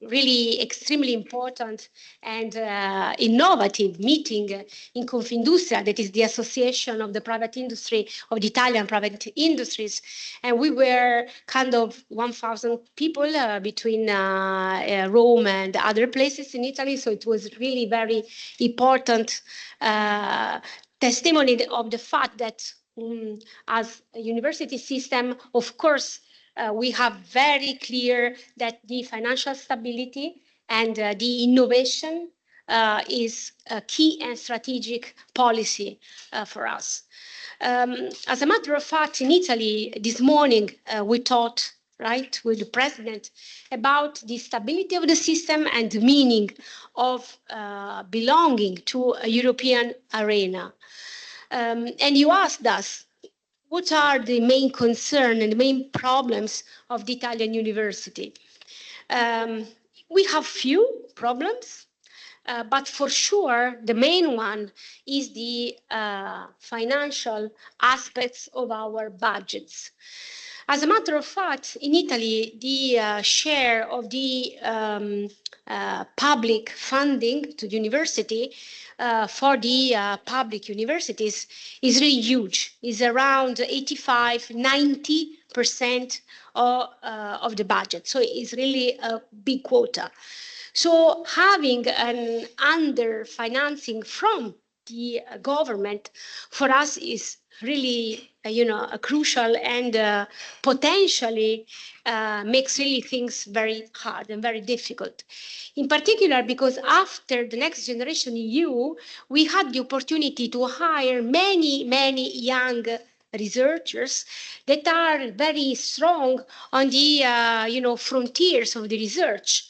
really extremely important and innovative meeting in Confindustria, that is the association of the private industry, of the Italian private industries. And we were kind of 1,000 people between Rome and other places in Italy. So it was really very important testimony of the fact that as a university system, of course, we have very clear that the financial stability and the innovation is a key and strategic policy for us. As a matter of fact, in Italy, this morning, we talked, right, with the president about the stability of the system and the meaning of belonging to a European arena. And you asked us, what are the main concerns and the main problems of the Italian university? We have few problems, but for sure, the main one is the financial aspects of our budgets. As a matter of fact, in Italy, the share of the public funding to the university for the public universities is really huge. It's around 85–90% of the budget. So it's really a big quota. So having an underfinancing from the government for us is really, a crucial and potentially makes really things very hard and very difficult. In particular, because after the Next Generation EU, we had the opportunity to hire many, many young researchers that are very strong on the, frontiers of the research.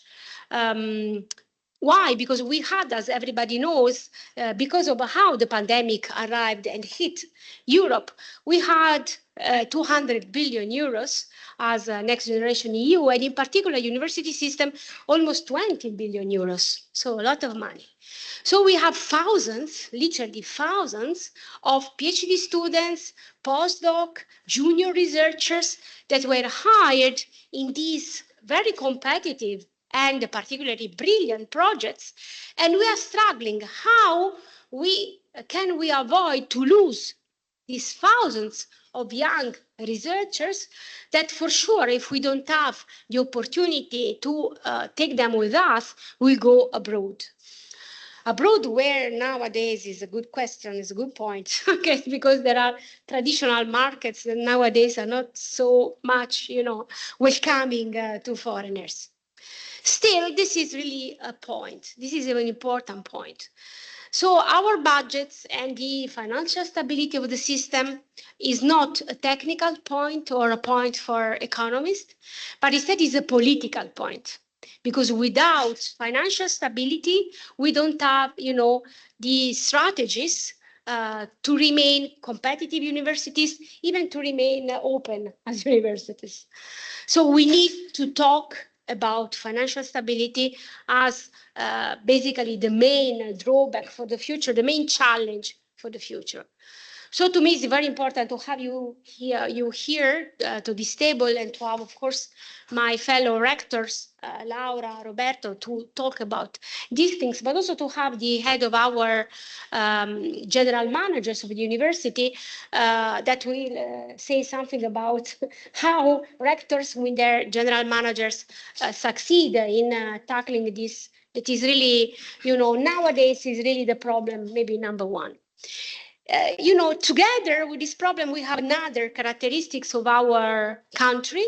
Why? Because we had, as everybody knows, because of how the pandemic arrived and hit Europe, we had 200 billion euros as a Next Generation EU, and in particular, university system, almost 20 billion euros. So a lot of money. So we have thousands, literally thousands, of PhD students, postdoc, junior researchers that were hired in these very competitive and particularly brilliant projects, and we are struggling how can we avoid to lose these thousands of young researchers that for sure, if we don't have the opportunity to take them with us, will go abroad. Abroad, where nowadays is a good question, is a good point, okay, because there are traditional markets that nowadays are not so much, welcoming to foreigners. Still, this is really a point. This is an important point. So our budgets and the financial stability of the system is not a technical point or a point for economists, but instead is a political point. Because without financial stability, we don't have, the strategies to remain competitive universities, even to remain open as universities. So we need to talk about financial stability as basically the main drawback for the future, the main challenge for the future. So to me, it's very important to have you here to this table and to have, of course, my fellow rectors, Laura, Roberto, to talk about these things, but also to have the head of our general managers of the university that will say something about how rectors with their general managers succeed in tackling this. That is really, nowadays is really the problem, maybe number one. Together with this problem, we have another characteristics of our country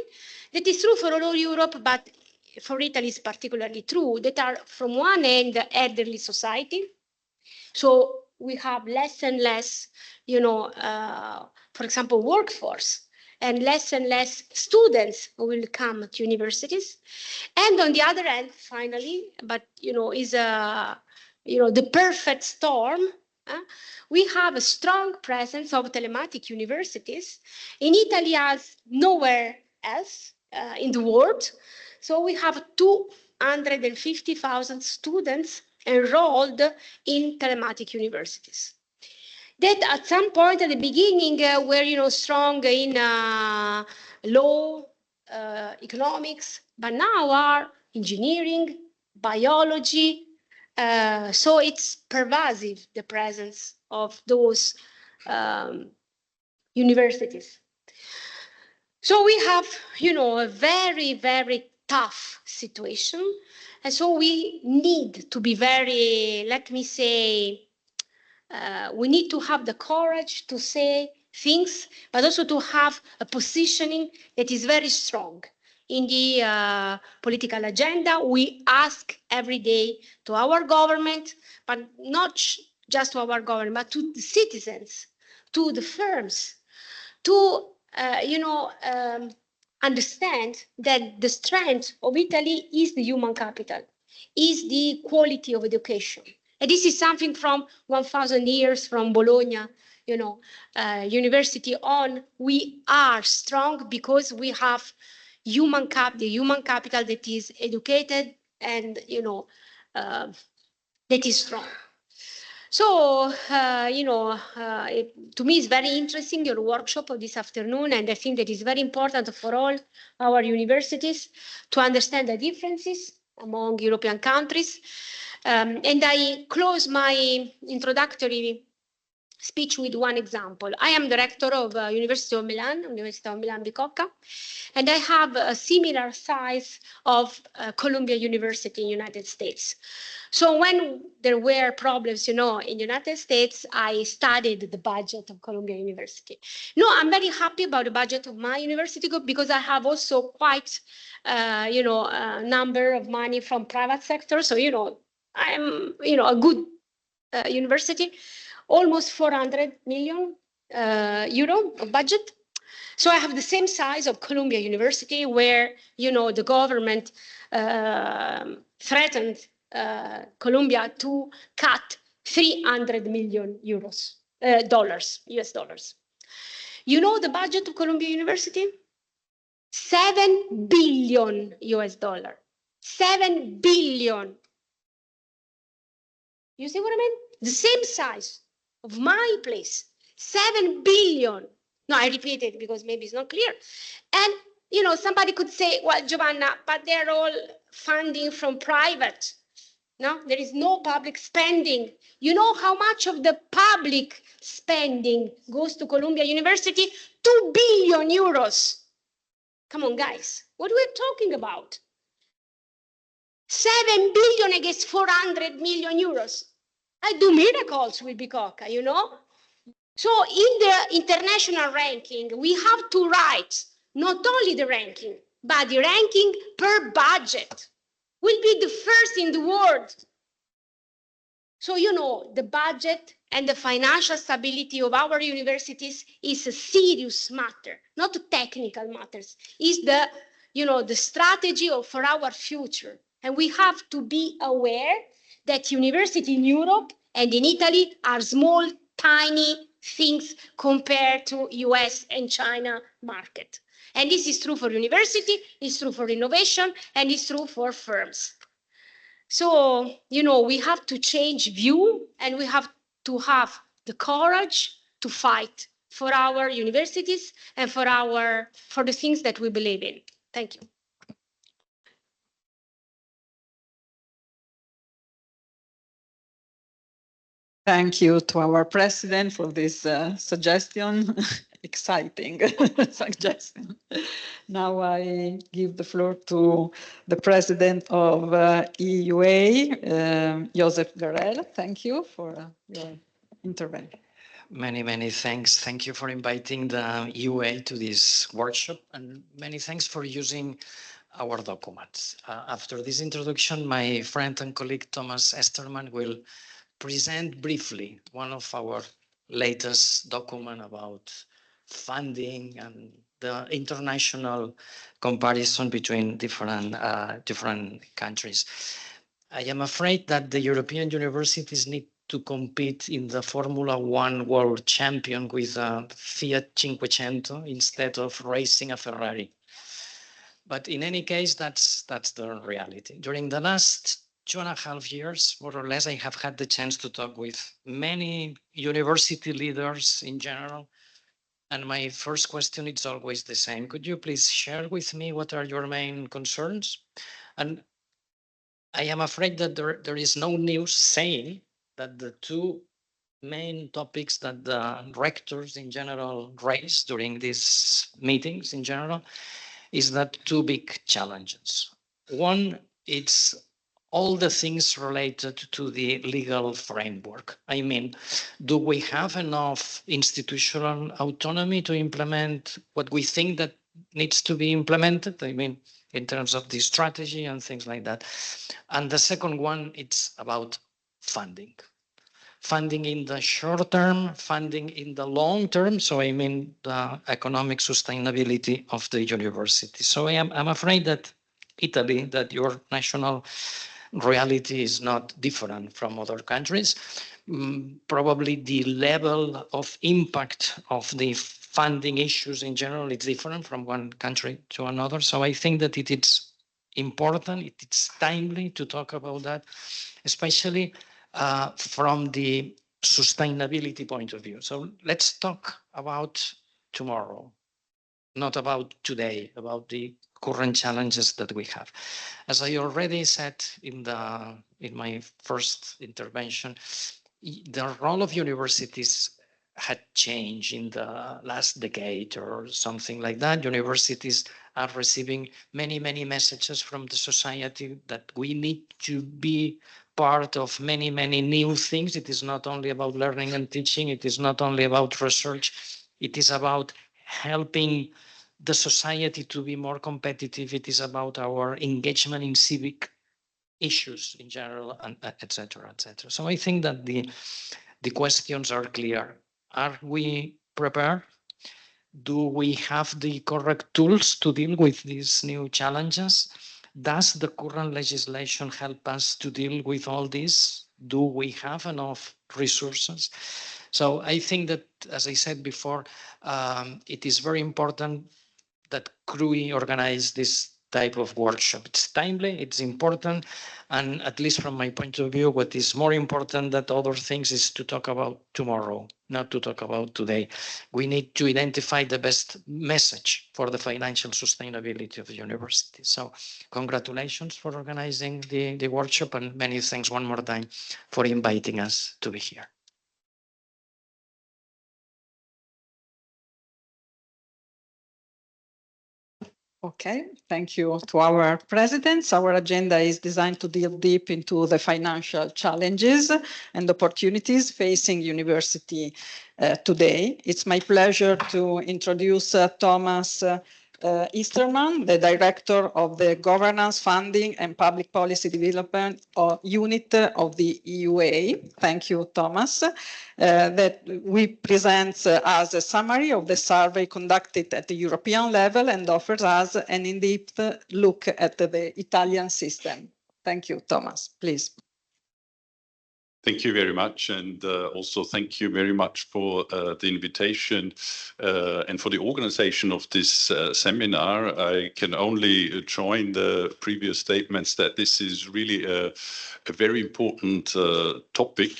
that is true for all Europe, but for Italy is particularly true, that are from one end, elderly society. So we have less and less, for example, workforce, and less students who will come to universities. And on the other hand, finally, but, is the perfect storm, we have a strong presence of telematic universities in Italy as nowhere else in the world. So we have 250,000 students enrolled in telematic universities. That at some point at the beginning were strong in law, economics, but now are engineering, biology. So it's pervasive, the presence of those universities. So we have, a very, very tough situation. And so we need to be very, let me say, we need to have the courage to say things, but also to have a positioning that is very strong in the political agenda. We ask every day to our government, but not just to our government, but to the citizens, to the firms, to understand that the strength of Italy is the human capital, is the quality of education. And this is something from 1,000 years from Bologna, university on. We are strong because we have the human capital that is educated and, that is strong. So, to me, it's very interesting, your workshop of this afternoon, and I think that is very important for all our universities to understand the differences among European countries. And I close my introductory speech with one example. I am director of University of Milan Bicocca, and I have a similar size of Columbia University in the United States. So when there were problems, in the United States, I studied the budget of Columbia University. No, I'm very happy about the budget of my university because I have also quite, a number of money from private sector. So, I'm, a good university, almost 400 million euro of budget. So I have the same size of Columbia University, where the government threatened Columbia to cut 300 million dollars, US dollars. You know the budget of Columbia University? 7 billion US dollar. 7 billion. You see what I mean? The same size of my place. 7 billion. No, I repeat it because maybe it's not clear. And, somebody could say, well, Giovanna, but they're all funding from private. No, there is no public spending. You know how much of the public spending goes to Columbia University? 2 billion euros. Come on, guys. What are we talking about? 7 billion against 400 million euros. I do miracles with Bicocca, So in the international ranking, we have to write not only the ranking, but the ranking per budget. We'll be the first in the world. So, the budget and the financial stability of our universities is a serious matter, not technical matters. It's the, the strategy for our future. And we have to be aware that universities in Europe and in Italy are small, tiny things compared to US and China market. And this is true for university, it's true for innovation, and it's true for firms. So, we have to change view, and we have to have the courage to fight for our universities and for the things that we believe in. Thank you. Thank you to our president for this suggestion, exciting suggestion. Now I give the floor to the president of EUA, Joseph Garel. Thank you for your intervention. Many thanks. Thank you for inviting the EUA to this workshop, and many thanks for using our documents. After this introduction, my friend and colleague Thomas Esterman will present briefly one of our latest document about funding and the international comparison between different countries. I am afraid that the European universities need to compete in the Formula One World Champion with a Fiat Cinquecento instead of racing a Ferrari. But in any case, that's the reality. During the last 2.5 years, more or less, I have had the chance to talk with many university leaders in general And my first question is always the same. Could you please share with me what are your main concerns? And I am afraid that there is no news saying that the two main topics that the rectors in general raise during these meetings in general is that two big challenges. One, it's all the things related to the legal framework. I mean, do we have enough institutional autonomy to implement what we think that needs to be implemented? I mean, in terms of the strategy and things like that. And the second one, it's about funding. Funding in the short term, funding in the long term. So I mean the economic sustainability of the university. So I'm afraid that Italy, that your national reality is not different from other countries. Probably the level of impact of the funding issues in general is different from one country to another. So I think that it is important, it's timely to talk about that, especially from the sustainability point of view. So let's talk about tomorrow, not about today, about the current challenges that we have. As I already said in my first intervention, the role of universities had changed in the last decade or something like that. Universities are receiving many, many messages from the society that we need to be part of many, many new things. It is not only about learning and teaching. It is not only about research. It is about helping the society to be more competitive. It is about our engagement in civic issues in general, and et cetera, et cetera. So I think that the questions are clear. Are we prepared? Do we have the correct tools to deal with these new challenges? Does the current legislation help us to deal with all this? Do we have enough resources? So I think that, as I said before, it is very important that CRUI organize this type of workshop. It's timely, it's important, and at least from my point of view, what is more important than other things is to talk about tomorrow, not to talk about today. We need to identify the best message for the financial sustainability of the university. So congratulations for organizing the workshop, and many thanks one more time for inviting us to be here. Okay, thank you to our presidents. Our agenda is designed to delve deep into the financial challenges and opportunities facing university today. It's my pleasure to introduce Thomas Easterman, the director of the Governance, Funding and Public Policy Development Unit of the EUA. Thank you, Thomas. That we present as a summary of the survey conducted at the European level and offers us an in-depth look at the Italian system. Thank you, Thomas, please. Thank you very much, and also thank you very much for the invitation and for the organization of this seminar. I can only join the previous statements that this is really a very important topic.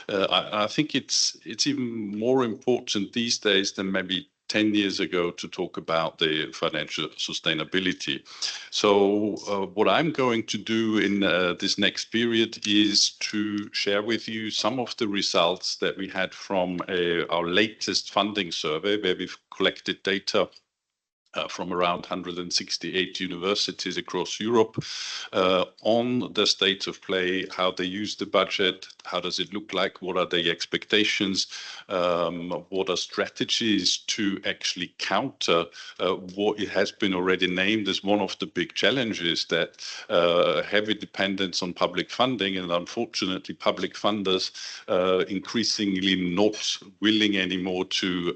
I think it's even more important these days than maybe 10 years ago to talk about the financial sustainability. So what I'm going to do in this next period is to share with you some of the results that we had from our latest funding survey, where we've collected data from around 168 universities across Europe on the state of play, how they use the budget, how does it look like, what are the expectations, what are strategies to actually counter what it has been already named as one of the big challenges, that heavy dependence on public funding, and unfortunately public funders increasingly not willing anymore to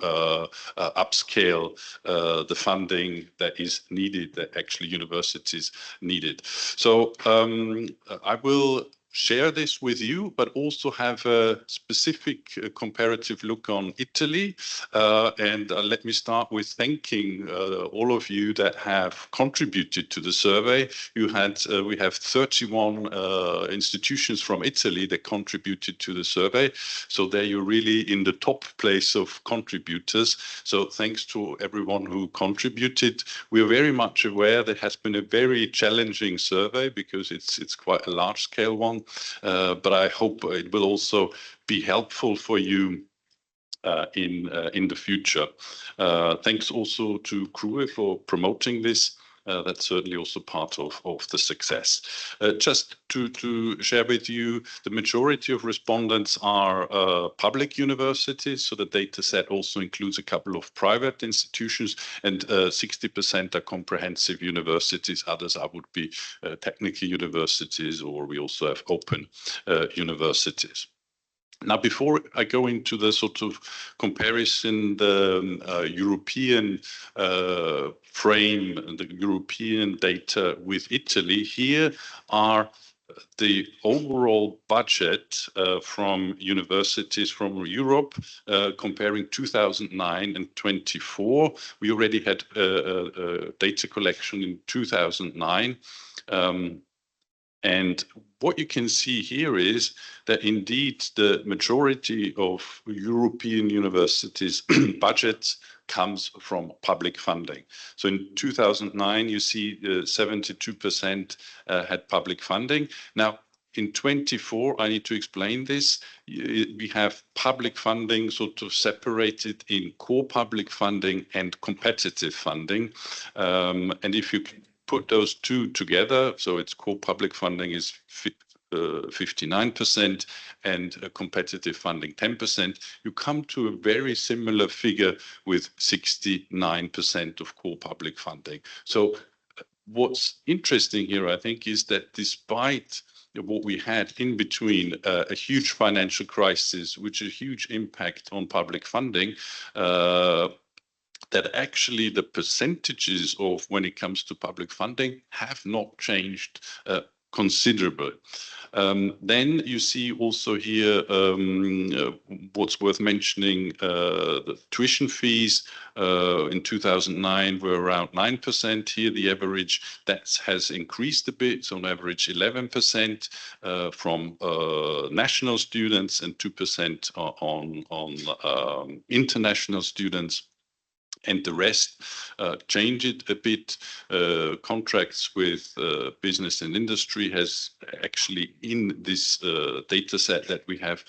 upscale the funding that is needed, that actually universities needed. So I will share this with you, but also have a specific comparative look on Italy. Let me start with thanking all of you that have contributed to the survey. We have 31 institutions from Italy that contributed to the survey. So there you're really in the top place of contributors. So thanks to everyone who contributed. We are very much aware that has been a very challenging survey because it's quite a large scale one. But I hope it will also be helpful for you in the future. Thanks also to CRUI for promoting this. That's certainly also part of the success. Just to share with you, the majority of respondents are public universities, so the data set also includes a couple of private institutions, and 60% are comprehensive universities. Others would be technical universities, or we also have open universities. Now, before I go into the sort of comparison, the European frame, the European data with Italy, here are the overall budget from universities from Europe comparing 2009 and 24. We already had data collection in 2009. And what you can see here is that indeed the majority of European universities' budgets comes from public funding. So in 2009, you see 72% had public funding. Now, in 24, I need to explain this. We have public funding sort of separated in core public funding and competitive funding. And if you put those two together, so it's core public funding is 59% and competitive funding 10%, you come to a very similar figure with 69% of core public funding. So what's interesting here, I think, is that despite what we had in between a huge financial crisis, which is a huge impact on public funding, that actually the percentages of when it comes to public funding have not changed considerably. Then you see also here what's worth mentioning, the tuition fees in 2009 were around 9%. Here the average that has increased a bit, so on average 11% from national students and 2% on international students. And the rest change it a bit. Contracts with business and industry has actually in this data set that we have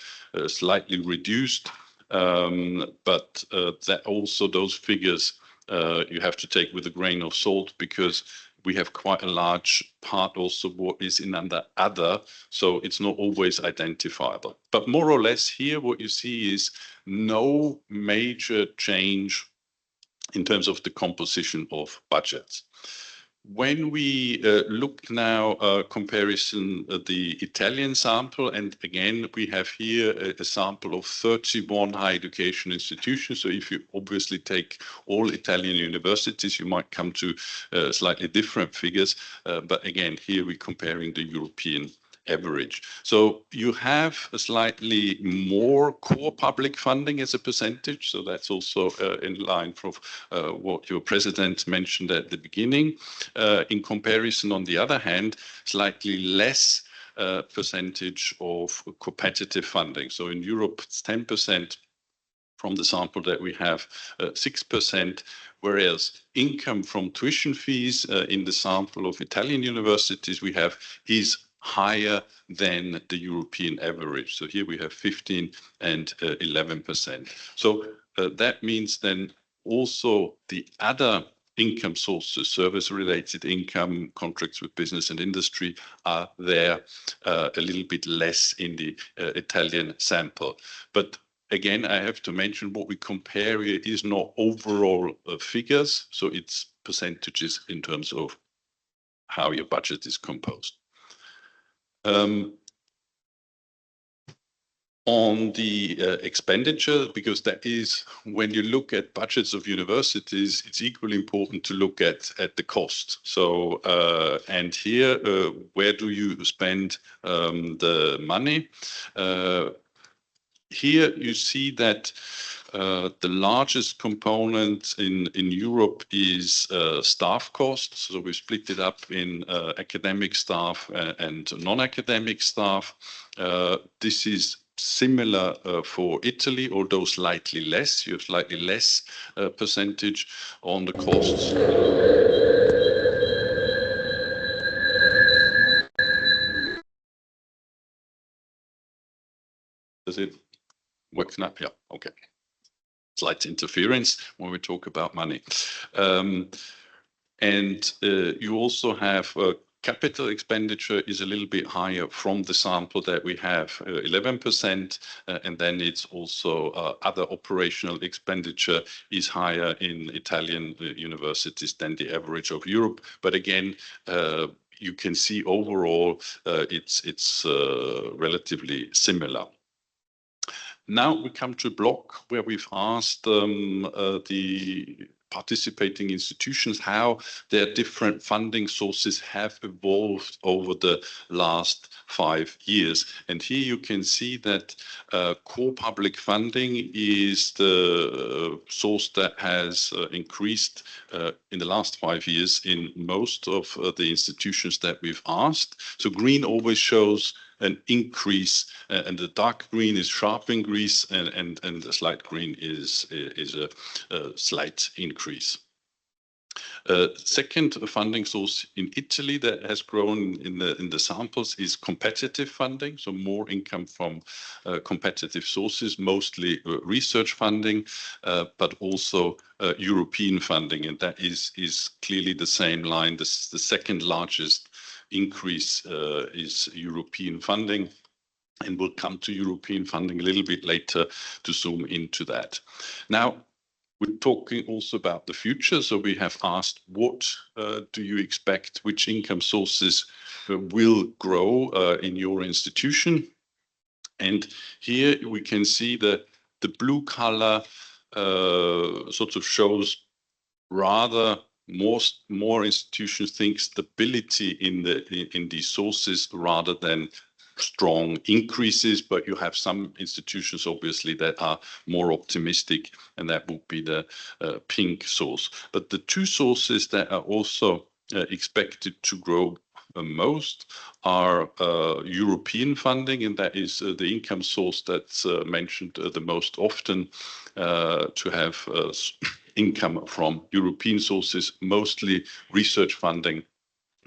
slightly reduced. But that also those figures you have to take with a grain of salt, because we have quite a large part also what is in under other, so it's not always identifiable. But more or less here what you see is no major change in terms of the composition of budgets. When we look now comparison the Italian sample, and again we have here a sample of 31 higher education institutions. So if you obviously take all Italian universities, you might come to slightly different figures. But again, here we're comparing the European average. So you have a slightly more core public funding as a percentage. So that's also in line from what your president mentioned at the beginning. In comparison, on the other hand, slightly less percentage of competitive funding. So in Europe, it's 10%. From the sample that we have, 6%, whereas income from tuition fees in the sample of Italian universities we have is higher than the European average. So here we have 15 and 11%. So that means then also the other income sources, service-related income, contracts with business and industry are there a little bit less in the Italian sample. But again, I have to mention what we compare here is not overall figures, so it's percentages in terms of how your budget is composed. On the expenditure, because that is, when you look at budgets of universities, it's equally important to look at the cost. So, and here, where do you spend the money? Here you see that the largest component in Europe is staff costs. So we split it up in academic staff and non-academic staff. This is similar for Italy, although slightly less. You have slightly less percentage on the costs. Does it work now? Yeah, okay. Slight interference when we talk about money. And you also have capital expenditure is a little bit higher from the sample that we have, 11%, and then it's also other operational expenditure is higher in Italian universities than the average of Europe. But again, you can see overall it's relatively similar. Now we come to a block where we've asked the participating institutions how their different funding sources have evolved over the last 5 years. And here you can see that core public funding is the source that has increased in the last 5 years in most of the institutions that we've asked. So green always shows an increase, and the dark green is sharp increase, and the slight green is a slight increase. Second funding source in Italy that has grown in the samples is competitive funding, so more income from competitive sources, mostly research funding, but also European funding, and that is clearly the same line. The second largest increase is European funding, and we'll come to European funding a little bit later to zoom into that. Now, we're talking also about the future. So we have asked, what do you expect, which income sources will grow in your institution? And here we can see that the blue color sort of shows rather more institutions think stability in these sources rather than strong increases, but you have some institutions obviously that are more optimistic, and that would be the pink source. But the two sources that are also expected to grow most are European funding, and that is the income source that's mentioned the most often, to have income from European sources, mostly research funding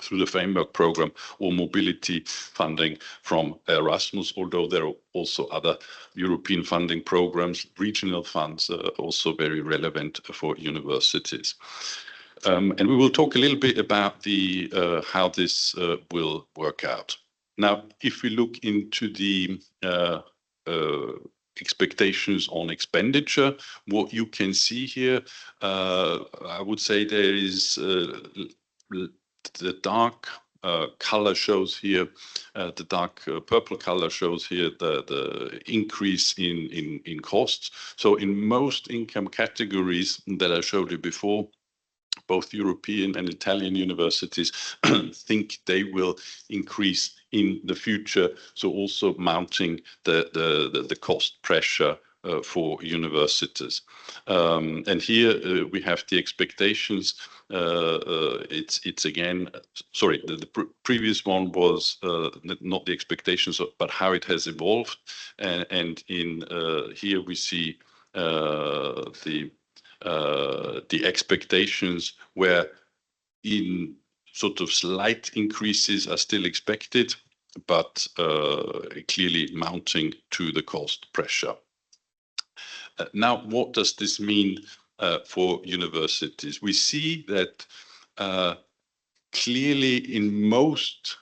through the framework program or mobility funding from Erasmus, although there are also other European funding programs, regional funds, also very relevant for universities. And we will talk a little bit about the how this will work out. Now, if we look into the expectations on expenditure, what you can see here, I would say there is the dark color shows here, the dark purple color shows here the increase in costs. So in most income categories that I showed you before, both European and Italian universities think they will increase in the future. So also mounting the cost pressure for universities. And here we have the expectations. It's again, sorry, the previous one was not the expectations, but how it has evolved. And in here we see the expectations where in sort of slight increases are still expected, but clearly mounting to the cost pressure. Now, what does this mean for universities? We see that clearly in most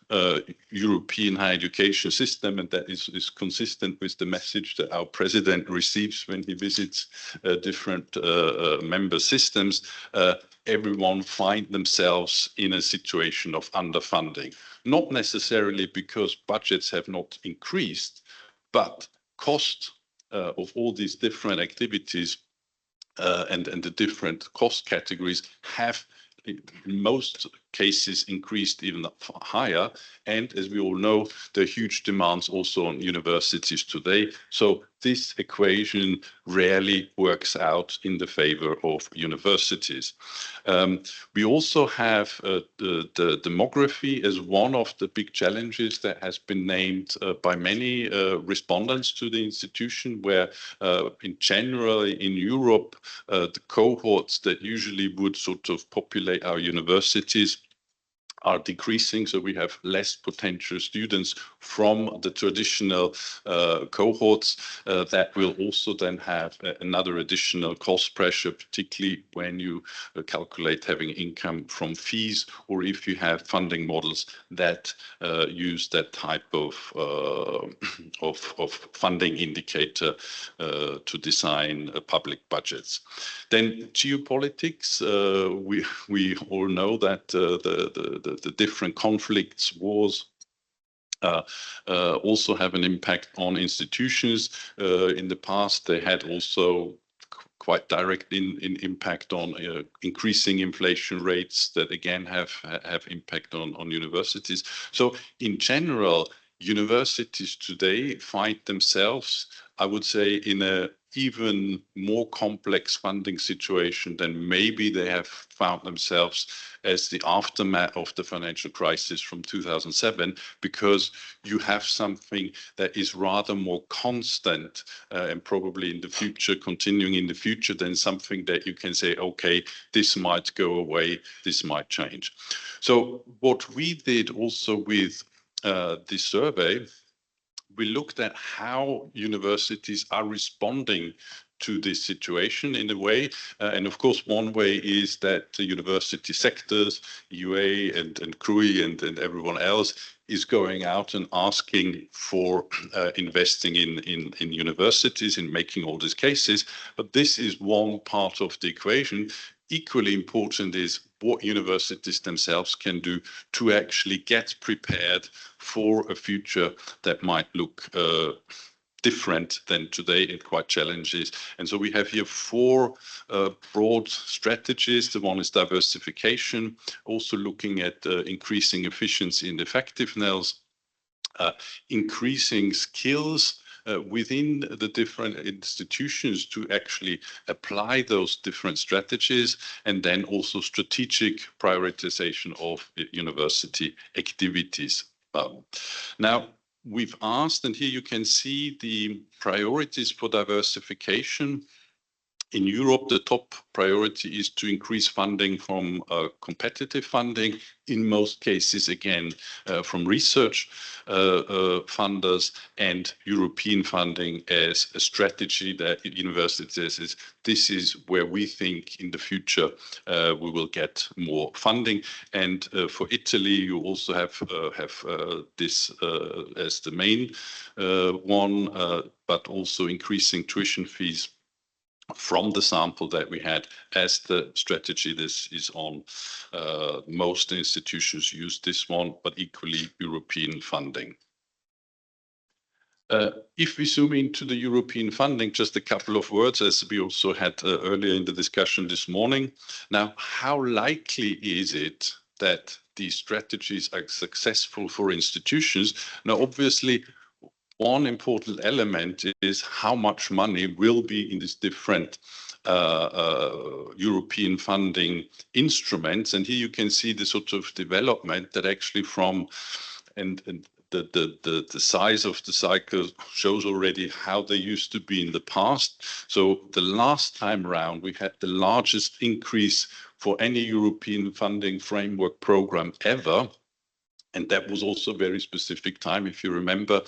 European higher education system, and that is consistent with the message that our president receives when he visits different member systems, everyone find themselves in a situation of underfunding. Not necessarily because budgets have not increased, but cost of all these different activities and the different cost categories have in most cases increased even higher. And as we all know, there are huge demands also on universities today. So this equation rarely works out in the favor of universities. We also have the demography as one of the big challenges that has been named by many respondents to the institution, where in general in Europe, the cohorts that usually would sort of populate our universities are decreasing, so we have less potential students from the traditional cohorts. That will also then have another additional cost pressure, particularly when you calculate having income from fees, or if you have funding models that use that type of funding indicator to design public budgets. Then geopolitics, we all know that the different conflicts, wars, also have an impact on institutions. In the past, they had also quite direct impact on increasing inflation rates that again have impact on universities. So in general, universities today find themselves, I would say, in a even more complex funding situation than maybe they have found themselves as the aftermath of the financial crisis from 2007, because you have something that is rather more constant and probably in the future, continuing in the future, than something that you can say, okay, this might go away, this might change. So what we did also with this survey, we looked at how universities are responding to this situation in a way. And of course, one way is that the university sectors, EUA and CRUI and everyone else is going out and asking for investing in universities, in making all these cases. But this is one part of the equation. Equally important is what universities themselves can do to actually get prepared for a future that might look different than today and quite challenges. And so we have here four broad strategies. The one is diversification, also looking at increasing efficiency and effectiveness, increasing skills within the different institutions to actually apply those different strategies, and then also strategic prioritization of university activities. Now, we've asked, and here you can see the priorities for diversification. In Europe, the top priority is to increase funding from competitive funding, in most cases, again, from research funders, and European funding as a strategy that universities says this is where we think in the future we will get more funding. And for Italy, you also have this as the main one, but also increasing tuition fees from the sample that we had as the strategy. This is on most institutions use this one, but equally European funding. If we zoom into the European funding, just a couple of words, as we also had earlier in the discussion this morning. Now, how likely is it that these strategies are successful for institutions? Now, obviously, one important element is how much money will be in these different European funding instruments. And here you can see the sort of development that actually from, and the size of the cycle shows already how they used to be in the past. So the last time round, we had the largest increase for any European funding framework program ever. And that was also a very specific time. If you remember,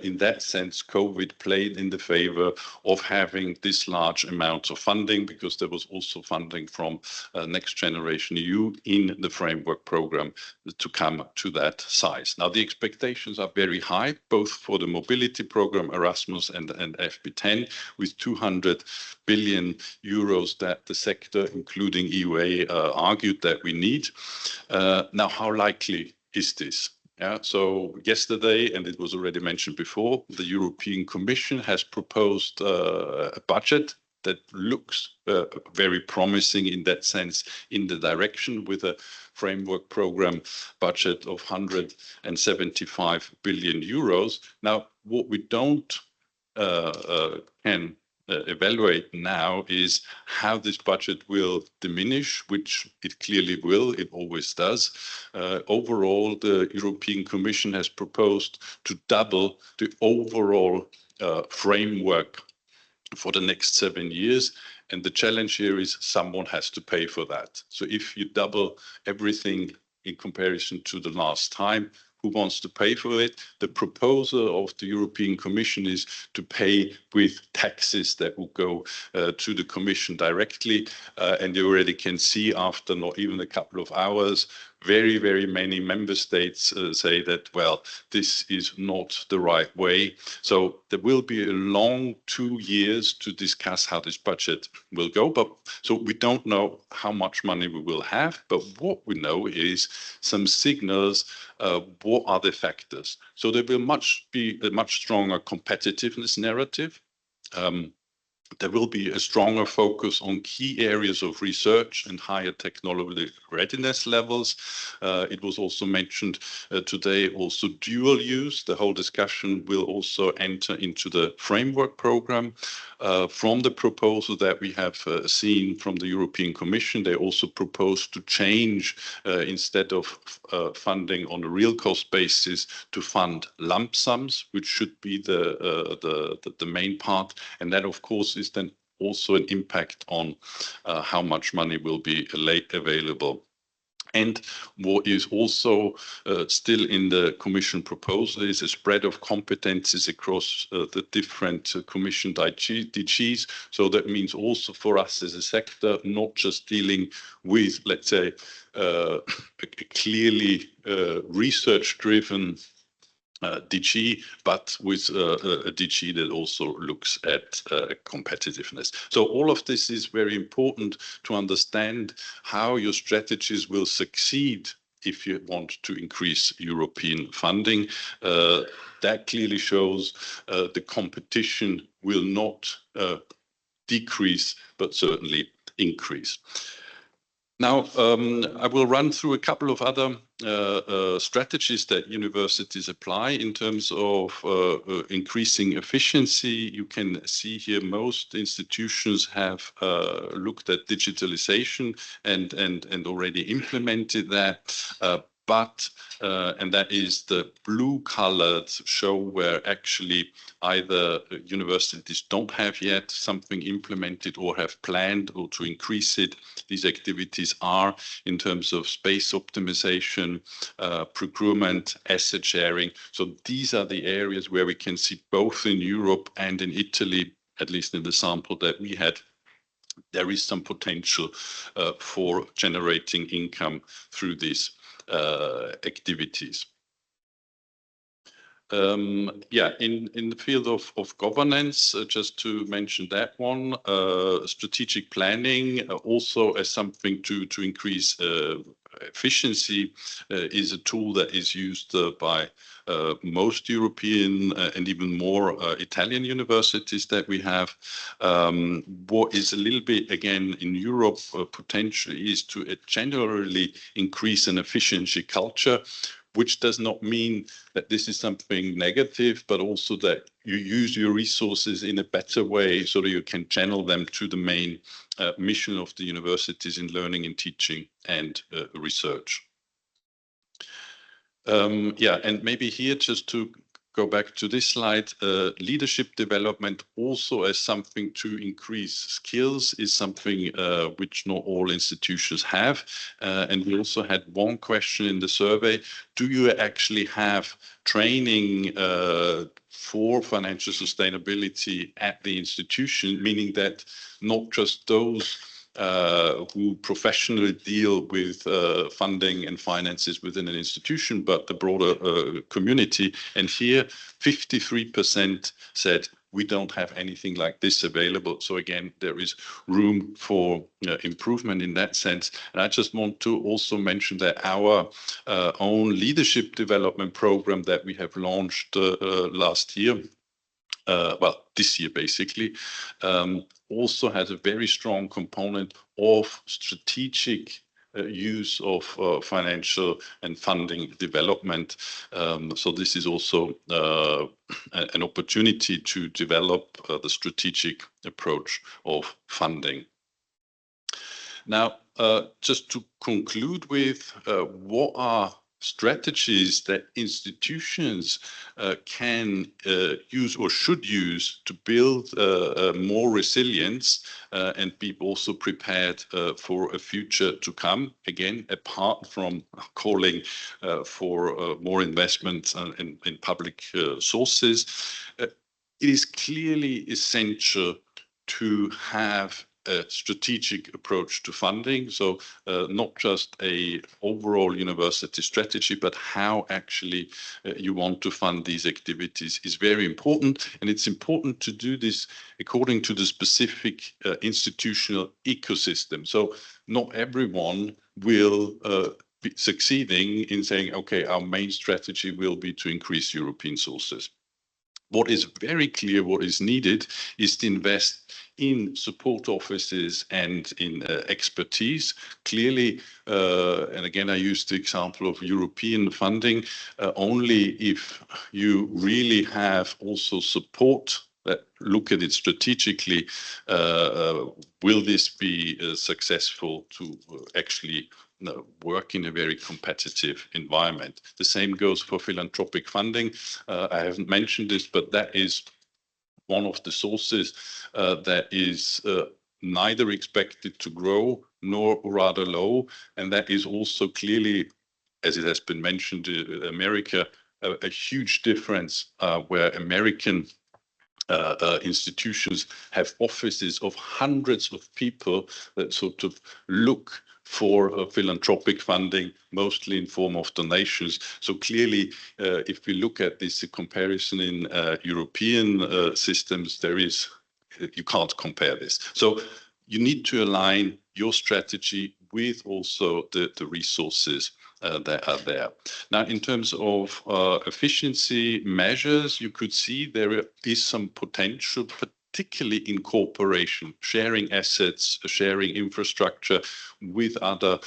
in that sense, COVID played in the favor of having this large amount of funding, because there was also funding from Next Generation EU in the framework program to come to that size. Now, the expectations are very high, both for the mobility program, Erasmus and FP10, with 200 billion euros that the sector, including EUA, argued that we need. Now, how likely is this? Yeah, so yesterday, and it was already mentioned before, the European Commission has proposed a budget that looks very promising in that sense, in the direction, with a framework program budget of 175 billion euros. Now, what we don't can evaluate now is how this budget will diminish, which it clearly will, it always does. Overall, the European Commission has proposed to double the overall framework for the next 7 years. And the challenge here is someone has to pay for that. So if you double everything in comparison to the last time, who wants to pay for it? The proposal of the European Commission is to pay with taxes that will go to the Commission directly. And you already can see after not even a couple of hours, very, very many member states say that, well, this is not the right way. So there will be a long 2 years to discuss how this budget will go. But so we don't know how much money we will have, but what we know is some signals. What are the factors? So there will be a much stronger competitiveness narrative. There will be a stronger focus on key areas of research and higher technology readiness levels. It was also mentioned today, also dual use. The whole discussion will also enter into the framework program. From the proposal that we have seen from the European Commission, they also propose to change, instead of funding on a real cost basis, to fund lump sums, which should be the main part. And that, of course, is then also an impact on how much money will be available. And what is also still in the Commission proposal is a spread of competencies across the different Commission DGs. So that means also for us as a sector, not just dealing with, let's say, a clearly research-driven DG, but with a DG that also looks at competitiveness. So all of this is very important to understand how your strategies will succeed if you want to increase European funding. That clearly shows the competition will not decrease, but certainly increase. Now, I will run through a couple of other strategies that universities apply in terms of increasing efficiency. You can see here most institutions have looked at digitalization and already implemented that. And that is the blue colored show where actually either universities don't have yet something implemented or have planned or to increase it. These activities are in terms of space optimization, procurement, asset sharing. So these are the areas where we can see both in Europe and in Italy, at least in the sample that we had, there is some potential for generating income through these activities. In the field of governance, just to mention that one, strategic planning also as something to increase efficiency is a tool that is used by most European and even more Italian universities that we have. What is a little bit, again, in Europe potentially is to generally increase an efficiency culture, which does not mean that this is something negative, but also that you use your resources in a better way so that you can channel them to the main mission of the universities in learning and teaching and research. And maybe here just to go back to this slide, leadership development also as something to increase skills is something which not all institutions have. And we also had one question in the survey, do you actually have training for financial sustainability at the institution, meaning that not just those who professionally deal with funding and finances within an institution, but the broader community. And here, 53% said we don't have anything like this available. So again, there is room for improvement in that sense. And I just want to also mention that our own leadership development program that we have launched last year, well, this year basically, also has a very strong component of strategic use of financial and funding development. So this is also an opportunity to develop the strategic approach of funding. Now, just to conclude with what are strategies that institutions can use or should use to build more resilience and be also prepared for a future to come. Again, apart from calling for more investments in public sources, it is clearly essential to have a strategic approach to funding. So not just a overall university strategy, but how actually you want to fund these activities is very important. And it's important to do this according to the specific institutional ecosystem. So not everyone will be succeeding in saying, okay, our main strategy will be to increase European sources. What is very clear, what is needed, is to invest in support offices and in expertise. Clearly, and again, I use the example of European funding, only if you really have also support that look at it strategically, will this be successful to actually work in a very competitive environment. The same goes for philanthropic funding. I haven't mentioned this, but that is one of the sources that is neither expected to grow nor rather low. And that is also clearly, as it has been mentioned, America, a huge difference where American institutions have offices of hundreds of people that sort of look for philanthropic funding, mostly in form of donations. So clearly, if we look at this comparison in European systems, you can't compare this. So you need to align your strategy with also the resources that are there. Now, in terms of efficiency measures, you could see there is some potential, particularly in cooperation, sharing assets, sharing infrastructure with other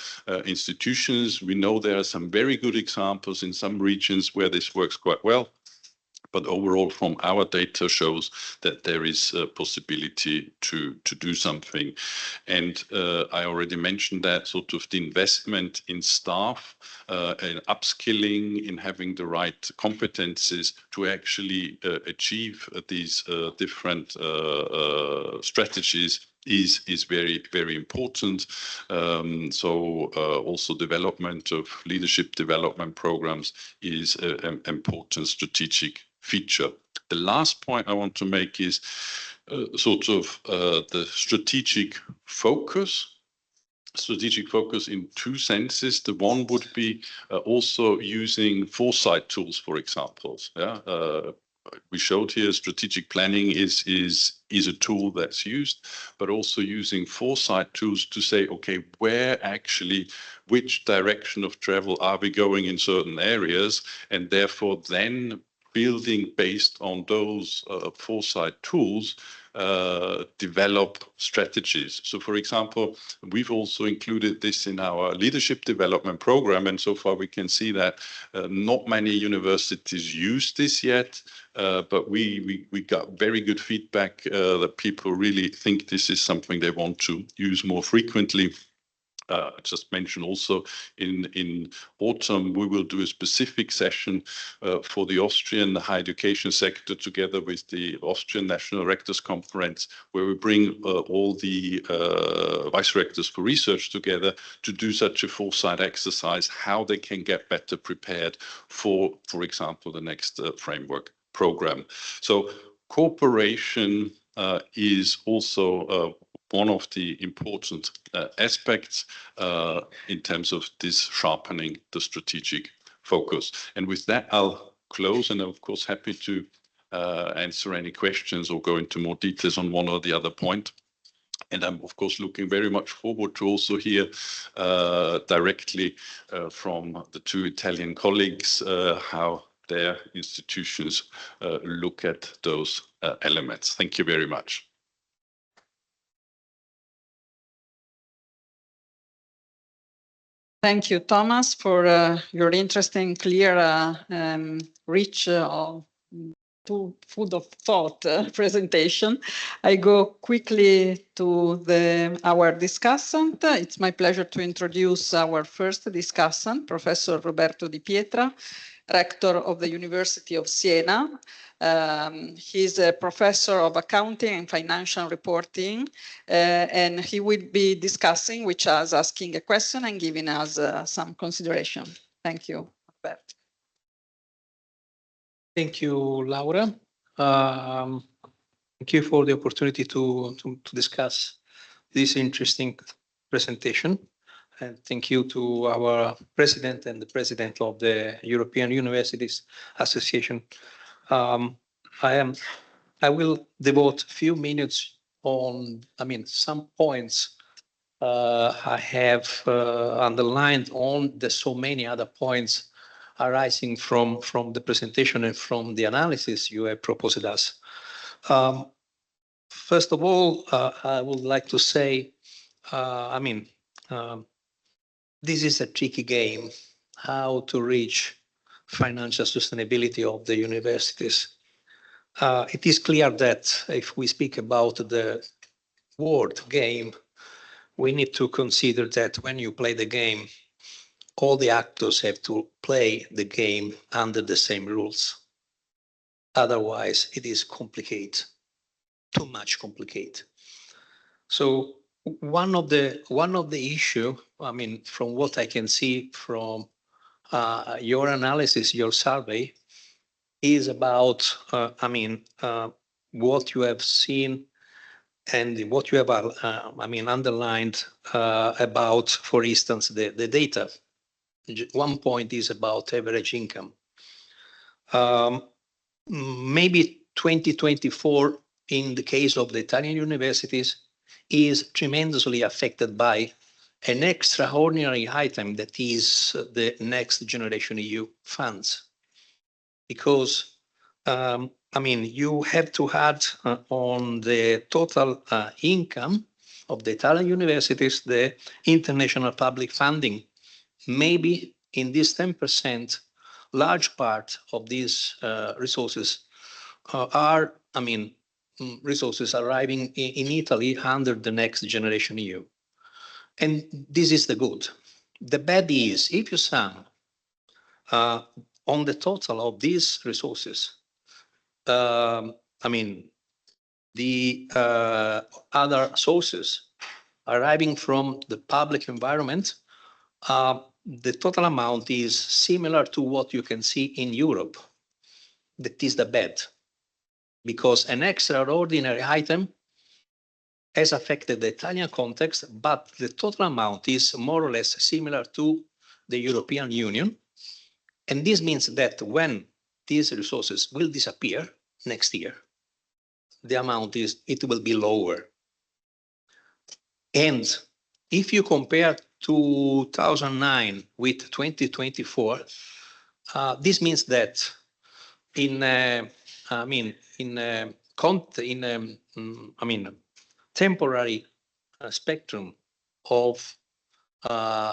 institutions. We know there are some very good examples in some regions where this works quite well. But overall, from our data shows that there is a possibility to do something. And I already mentioned that sort of the investment in staff, in upskilling, in having the right competencies to actually achieve these different strategies is very, very important. So also development of leadership development programs is an important strategic feature. The last point I want to make is sort of the strategic focus. Strategic focus in two senses. The one would be also using foresight tools, for example. Yeah, we showed here strategic planning is a tool that's used, but also using foresight tools to say, okay, which direction of travel are we going in certain areas, and therefore then building based on those foresight tools, develop strategies. So, for example, we've also included this in our leadership development program, and so far we can see that not many universities use this yet, but we got very good feedback that people really think this is something they want to use more frequently. Just mention also in autumn, we will do a specific session for the Austrian higher education sector together with the Austrian National Rectors Conference, where we bring all the vice rectors for research together to do such a foresight exercise, how they can get better prepared for example, the next framework program. So cooperation is also one of the important aspects in terms of this sharpening the strategic focus. And with that, I'll close, and I'm of course happy to answer any questions or go into more details on one or the other point. And I'm, of course, looking very much forward to also hear directly from the two Italian colleagues how their institutions look at those elements. Thank you very much. Thank you, Thomas, for your interesting, clear, rich, food of thought presentation. I go quickly to our discussant. It's my pleasure to introduce our first discussant, Professor Roberto Di Pietra, Rector of the University of Siena. He's a professor of accounting and financial reporting, and he will be discussing with us, asking a question and giving us some consideration. Thank you, Roberto. Thank you, Laura. Thank you for the opportunity to discuss this interesting presentation. And thank you to our president and the president of the European Universities Association. I will devote a few minutes on, some points I have underlined on the so many other points arising from the presentation and from the analysis you have proposed us. First of all, I would like to say, this is a tricky game, how to reach financial sustainability of the universities. It is clear that if we speak about the word game, we need to consider that when you play the game, all the actors have to play the game under the same rules. Otherwise, it is complicated, too much complicated. So one of the issue, from what I can see from your analysis, your survey, is about, what you have seen and what you have, underlined about, for instance, the data. One point is about average income. Maybe 2024, in the case of the Italian universities, is tremendously affected by an extraordinary item that is the Next Generation EU funds. Because, you have to add on the total income of the Italian universities, the international public funding. Maybe in this 10%, large part of these resources are, resources arriving in Italy under the Next Generation EU. And this is the good. The bad is, if you sum on the total of these resources, the other sources arriving from the public environment, the total amount is similar to what you can see in Europe. That is the bad, because an extraordinary item has affected the Italian context, but the total amount is more or less similar to the European Union. And this means that when these resources will disappear next year, the amount it will be lower. And if you compare 2009 with 2024, this means that in temporary spectrum of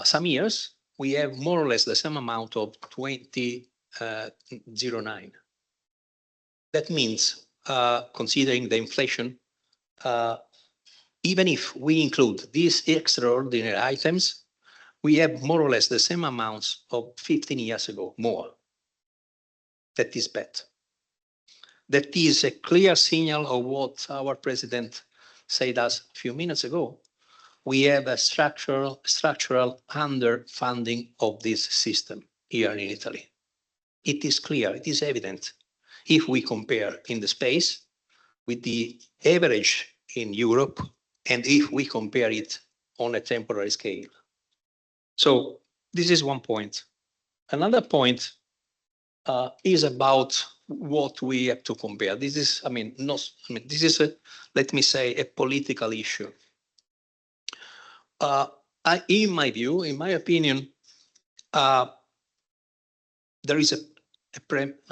some years, we have more or less the same amount of 2009. That means, considering the inflation, even if we include these extraordinary items, we have more or less the same amounts of 15 years ago, more. That is bad. That is a clear signal of what our president said us a few minutes ago. We have a structural underfunding of this system here in Italy. It is clear, it is evident. If we compare in the space with the average in Europe, and if we compare it on a temporary scale. So this is one point. Another point is about what we have to compare. This is, this is let me say, a political issue. In my view, in my opinion, there is a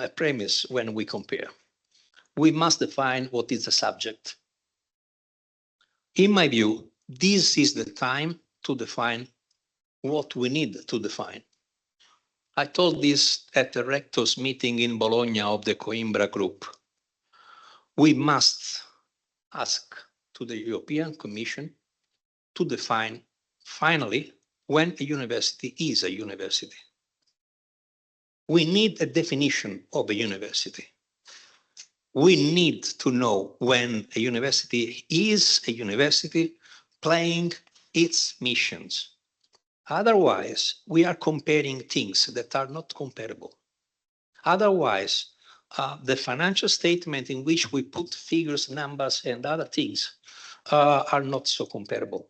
premise when we compare. We must define what is the subject. In my view, this is the time to define what we need to define. I told this at the rectors meeting in Bologna of the Coimbra group. We must ask to the European Commission to define finally when a university is a university. We need a definition of a university. We need to know when a university is a university playing its missions. Otherwise, we are comparing things that are not comparable. Otherwise, the financial statement in which we put figures, numbers, and other things are not so comparable.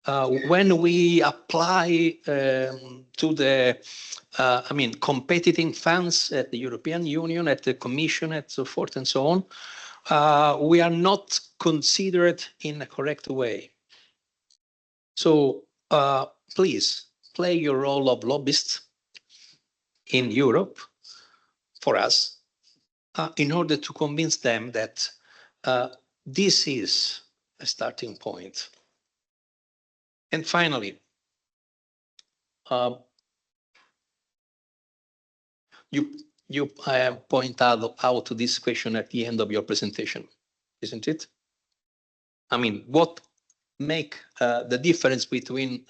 When we apply to the, competing funds at the European Union, at the Commission, and so forth and so on, we are not considered in a correct way. So please play your role of lobbyist in Europe for us in order to convince them that this is a starting point. And finally, you point out this question at the end of your presentation, isn't it? I mean, what make the difference between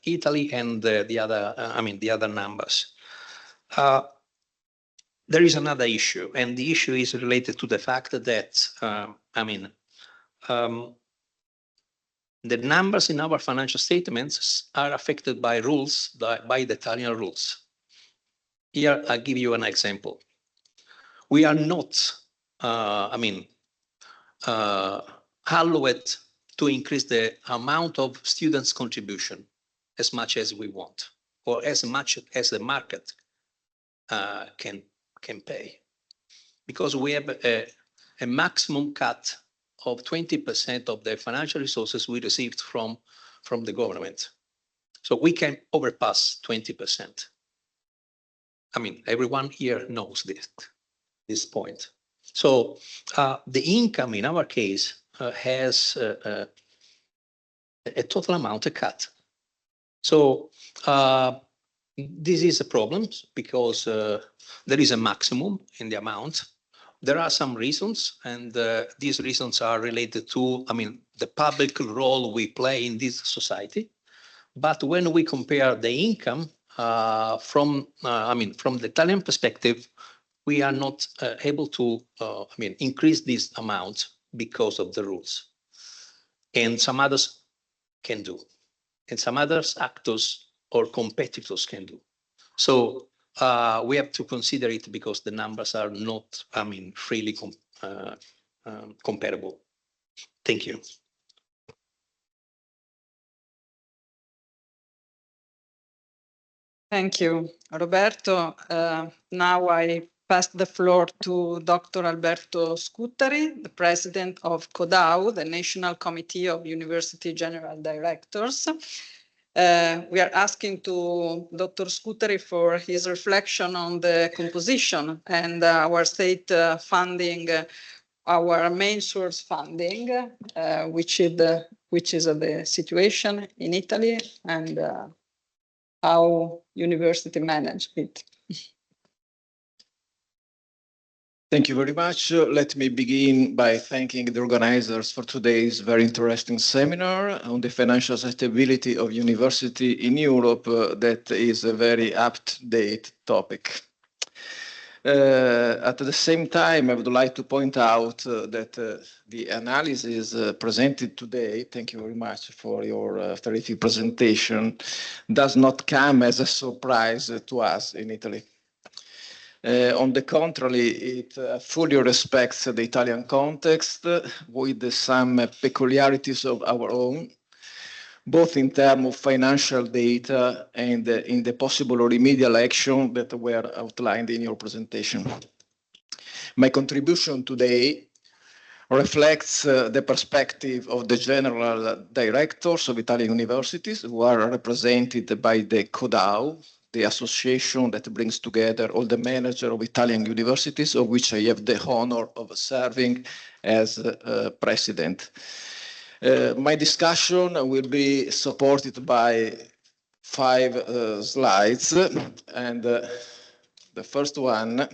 Italy and the other numbers? There is another issue, and the issue is related to the fact that the numbers in our financial statements are affected by rules, by the Italian rules. Here, I'll give you an example. We are not, allowed to increase the amount of students' contribution as much as we want, or as much as the market can pay, because we have a maximum cut of 20% of the financial resources we received from the government. So we can overpass 20%. I mean, everyone here knows this point. So the income in our case has a total amount of cut. So this is a problem because there is a maximum in the amount. There are some reasons, and these reasons are related to, the public role we play in this society. But when we compare the income from the Italian perspective, we are not able to, increase this amount because of the rules. And some others can do, and some others actors or competitors can do. So we have to consider it because the numbers are not, freely comparable. Thank you. Thank you, Roberto. Now I pass the floor to Dr. Alberto Scutari, the president of CODAU, the National Committee of University General Directors. We are asking to Dr. Scutari for his reflection on the composition and our state funding, our main source funding, which is the situation in Italy and how university manage it. Thank you very much. Let me begin by thanking the organizers for today's very interesting seminar on the financial sustainability of university in Europe. That is a very up-to-date topic. At the same time, I would like to point out that the analysis presented today, thank you very much for your terrific presentation, does not come as a surprise to us in Italy. On the contrary, it fully respects the Italian context with some peculiarities of our own, both in terms of financial data and in the possible remedial action that were outlined in your presentation. My contribution today reflects the perspective of the general directors of Italian universities, who are represented by the CODAU, the association that brings together all the managers of Italian universities, of which I have the honor of serving as president. My discussion will be supported by 5 slides, and the first one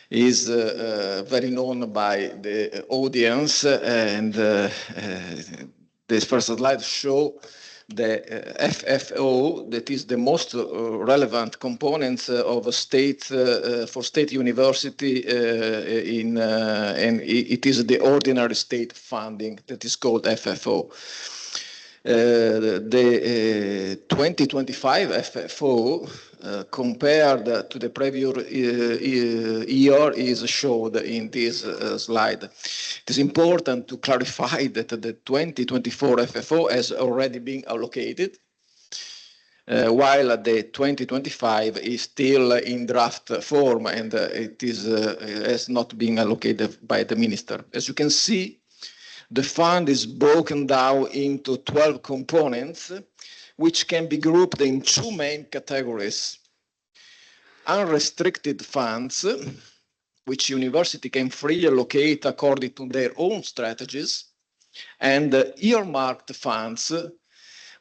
is very known by the audience, and this first slide shows the FFO, that is the most relevant component of a state for state university, and it is the ordinary state funding that is called FFO. The 2025 FFO compared to the previous year is shown in this slide. It is important to clarify that the 2024 FFO has already been allocated, while the 2025 is still in draft form, and it has not been allocated by the minister. As you can see, the fund is broken down into 12 components, which can be grouped in 2 main categories. Unrestricted funds, which university can freely allocate according to their own strategies, and earmarked funds,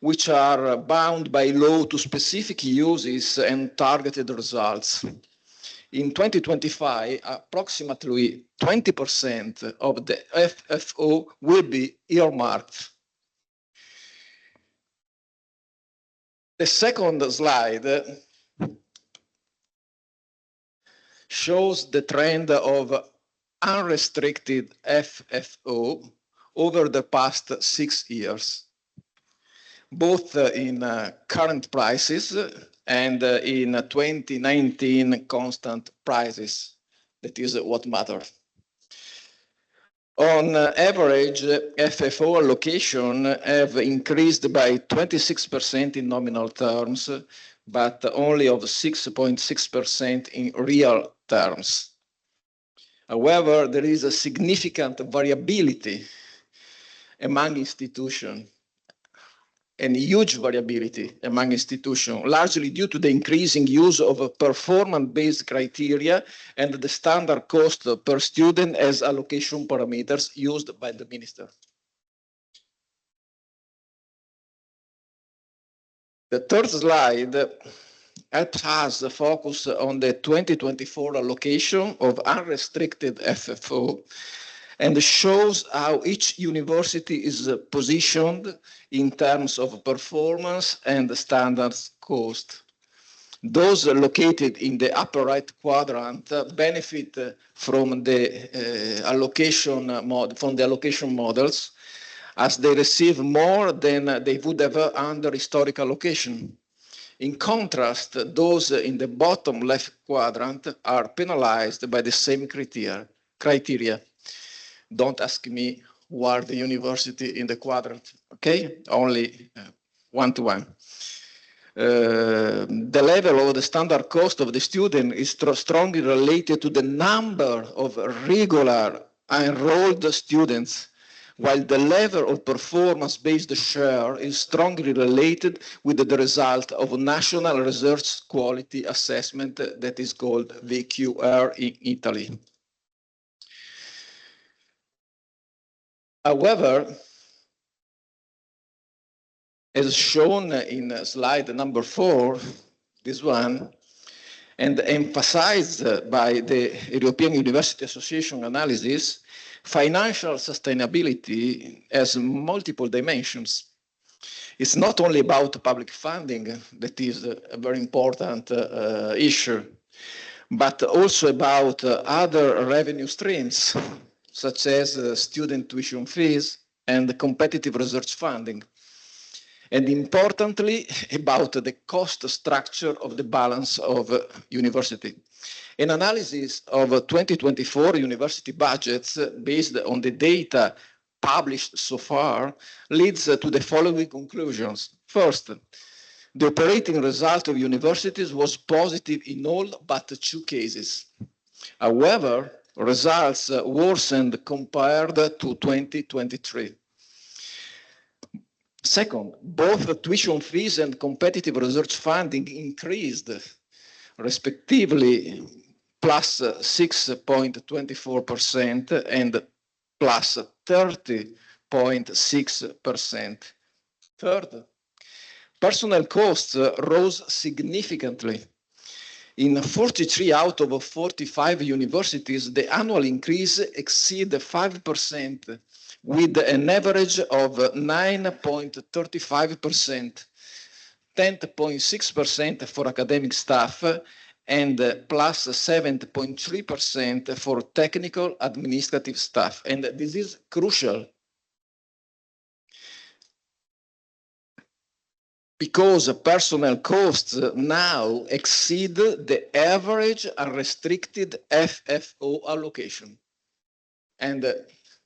which are bound by law to specific uses and targeted results. In 2025, approximately 20% of the FFO will be earmarked. The second slide shows the trend of unrestricted FFO over the past 6 years, both in current prices and in 2019 constant prices. That is what matters. On average, FFO allocation have increased by 26% in nominal terms, but only of 6.6% in real terms. However, there is a significant variability among institutions, and huge variability among institutions, largely due to the increasing use of performance-based criteria and the standard cost per student as allocation parameters used by the minister. The third slide helps us focus on the 2024 allocation of unrestricted FFO, and shows how each university is positioned in terms of performance and standards cost. Those located in the upper right quadrant benefit from the allocation models, as they receive more than they would have under historic allocation. In contrast, those in the bottom left quadrant are penalized by the same criteria. Don't ask me who are the university in the quadrant, okay? Only one-to-one. The level of the standard cost of the student is strongly related to the number of regular enrolled students, while the level of performance-based share is strongly related with the result of a national research quality assessment that is called VQR in Italy. However, as shown in slide number 4, this one, and emphasized by the European University Association analysis, financial sustainability has multiple dimensions. It's not only about public funding, that is a very important issue, but also about other revenue streams, such as student tuition fees and competitive research funding. And importantly, about the cost structure of the balance of university. An analysis of 2024 university budgets based on the data published so far leads to the following conclusions. First, the operating result of universities was positive in all but 2 cases. However, results worsened compared to 2023. Second, both tuition fees and competitive research funding increased, respectively, plus 6.24% and plus 30.6%. Third, personnel costs rose significantly. In 43 out of 45 universities, the annual increase exceeded 5%, with an average of 9.35%, 10.6% for academic staff, and plus 7.3% for technical administrative staff. And this is crucial, because personnel costs now exceed the average unrestricted FFO allocation. And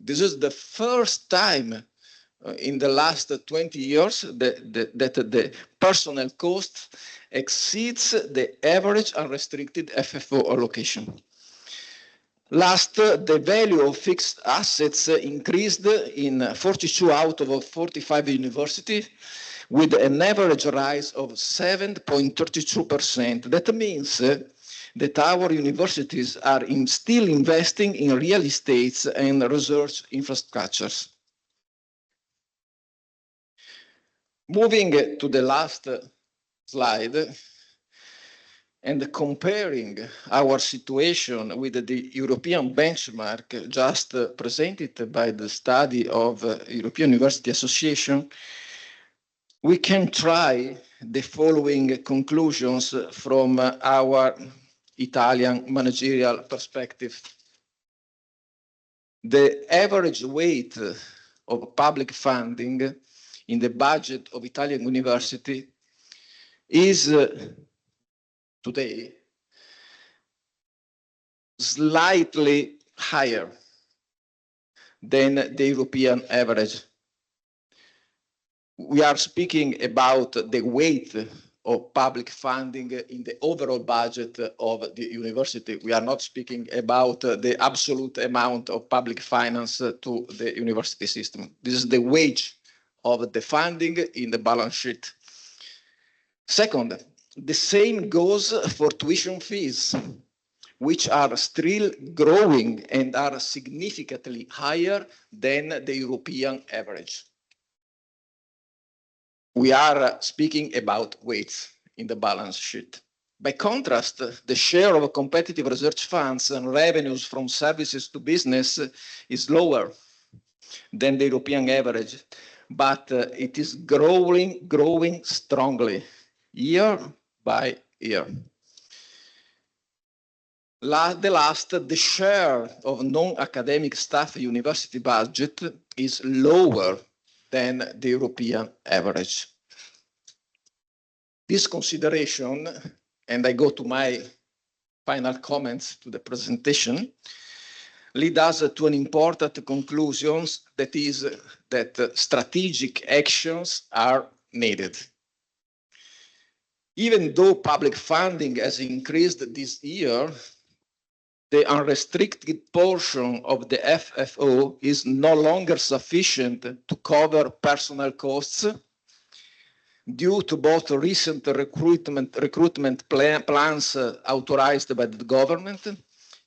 this is the first time in the last 20 years that the personnel cost exceeds the average unrestricted FFO allocation. Last, the value of fixed assets increased in 42 out of 45 universities, with an average rise of 7.32%. That means that our universities are still investing in real estate and research infrastructures. Moving to the last slide, and comparing our situation with the European benchmark just presented by the study of European University Association, we can try the following conclusions from our Italian managerial perspective. The average weight of public funding in the budget of Italian university is today slightly higher than the European average. We are speaking about the weight of public funding in the overall budget of the university. We are not speaking about the absolute amount of public finance to the university system. This is the weight of the funding in the balance sheet. Second, the same goes for tuition fees, which are still growing and are significantly higher than the European average. We are speaking about weights in the balance sheet. By contrast, the share of competitive research funds and revenues from services to business is lower than the European average, but it is growing strongly year by year. The share of non-academic staff university budget is lower than the European average. This consideration, and I go to my final comments to the presentation, lead us to an important conclusion, that is that strategic actions are needed. Even though public funding has increased this year, the unrestricted portion of the FFO is no longer sufficient to cover personnel costs due to both recent recruitment plans authorized by the government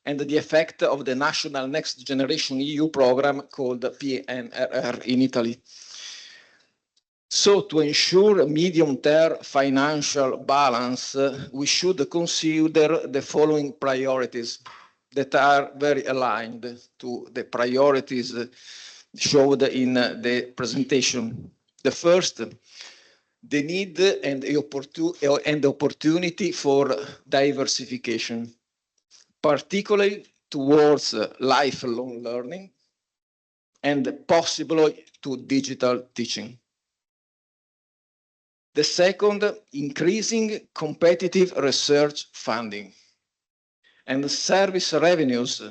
and the effect of the National Next Generation EU program called PNRR in Italy. So to ensure medium-term financial balance, we should consider the following priorities that are very aligned to the priorities showed in the presentation. The first, the need and the opportunity for diversification, particularly towards lifelong learning and possibly to digital teaching. The second, increasing competitive research funding and service revenues.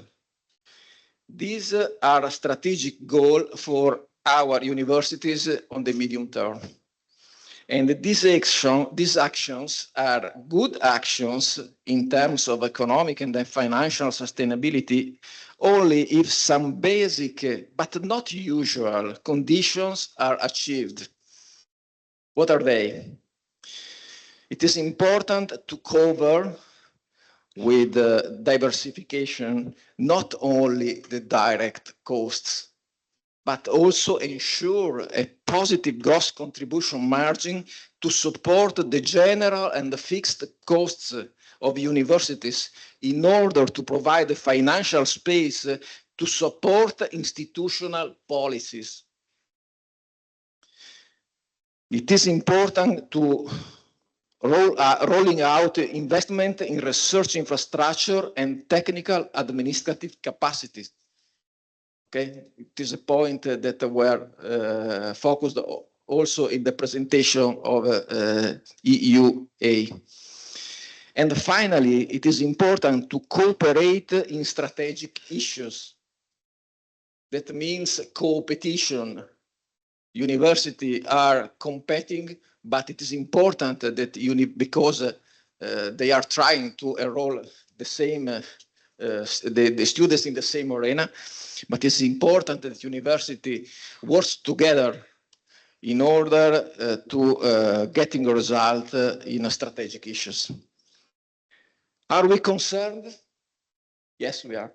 These are a strategic goal for our universities on the medium term. And these actions are good actions in terms of economic and financial sustainability only if some basic but not usual conditions are achieved. What are they? It is important to cover with diversification not only the direct costs, but also ensure a positive gross contribution margin to support the general and the fixed costs of universities in order to provide the financial space to support institutional policies. It is important to rolling out investment in research infrastructure and technical administrative capacities. Okay, it is a point that were focused also in the presentation of EUA. And finally, it is important to cooperate in strategic issues. That means co-opetition. Universities are competing, but it is important that because they are trying to enroll the same the students in the same arena, but it's important that university works together in order to getting a result in strategic issues. Are we concerned? Yes, we are.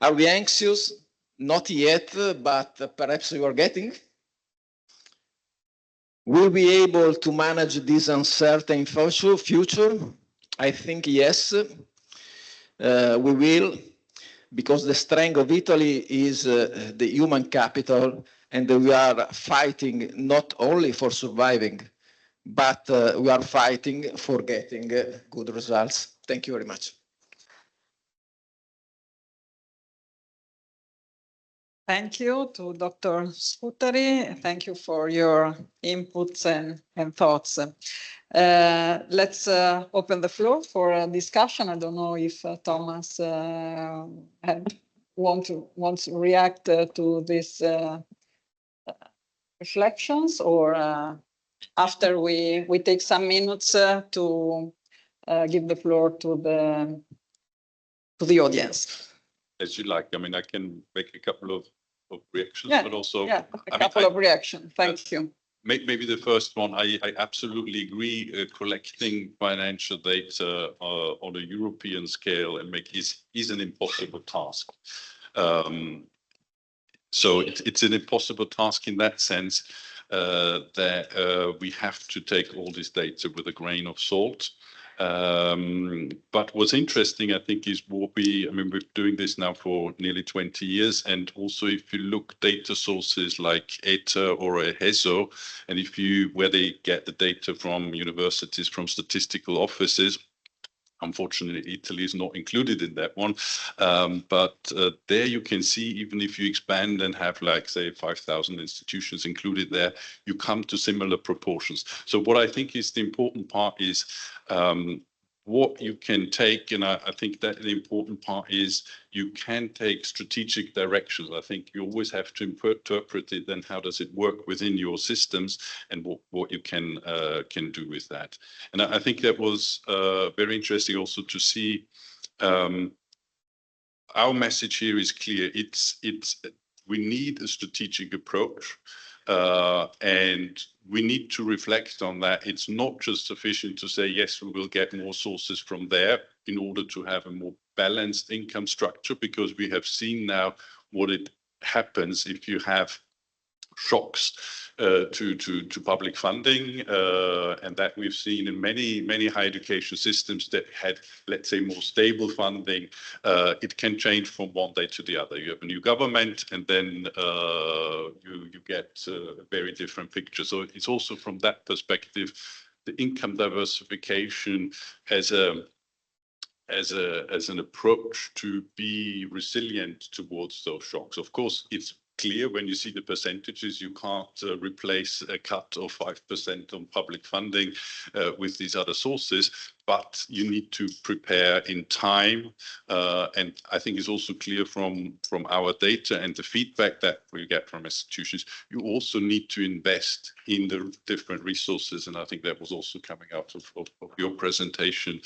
Are we anxious? Not yet, but perhaps we are getting. Will we be able to manage this uncertain future? I think yes, we will, because the strength of Italy is the human capital, and we are fighting not only for surviving, but we are fighting for getting good results. Thank you very much. Thank you to Dr. Sputari. Thank you for your inputs and thoughts. Let's open the floor for a discussion. I don't know if Thomas wants to react to these reflections, or after we take some minutes to give the floor to the audience. As you like. I mean, I can make a couple of reactions, but also a couple of reactions. Thank you. Maybe the first one, I absolutely agree. Collecting financial data on a European scale and is an impossible task. So it's an impossible task in that sense that we have to take all this data with a grain of salt. But what's interesting, I think, is we're doing this now for nearly 20 years. And also, if you look data sources like ETA or EHESO, and where they get the data from universities, from statistical offices, unfortunately, Italy is not included in that one. But there you can see, even if you expand and have, like, say, 5,000 institutions included there, you come to similar proportions. So what I think is the important part is what you can take, and I think that the important part is you can take strategic directions. I think you always have to interpret it, then how does it work within your systems, and what you can do with that. And I think that was very interesting also to see. Our message here is clear. We need a strategic approach. And we need to reflect on that. It's not just sufficient to say, yes, we will get more sources from there in order to have a more balanced income structure, because we have seen now what it happens if you have shocks to public funding, and that we've seen in many higher education systems that had, let's say, more stable funding. It can change from one day to the other. You have a new government, and then you get a very different picture. So it's also from that perspective, the income diversification as an approach to be resilient towards those shocks. Of course, it's clear when you see the percentages. You can't replace a cut of 5% on public funding with these other sources, but you need to prepare in time. And I think it's also clear from our data and the feedback that we get from institutions, you also need to invest in the different resources. And I think that was also coming out of your presentation,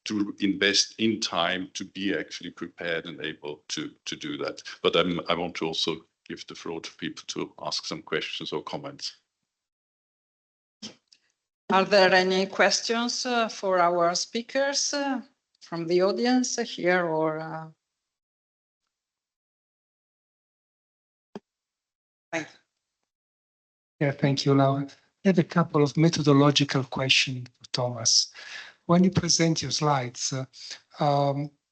to invest in time to be actually prepared and able to do that. But I want to also give the floor to people to ask some questions or comments. Are there any questions for our speakers from the audience here or? Yeah, thank you, Laura. I have a couple of methodological questions for Thomas. When you present your slides,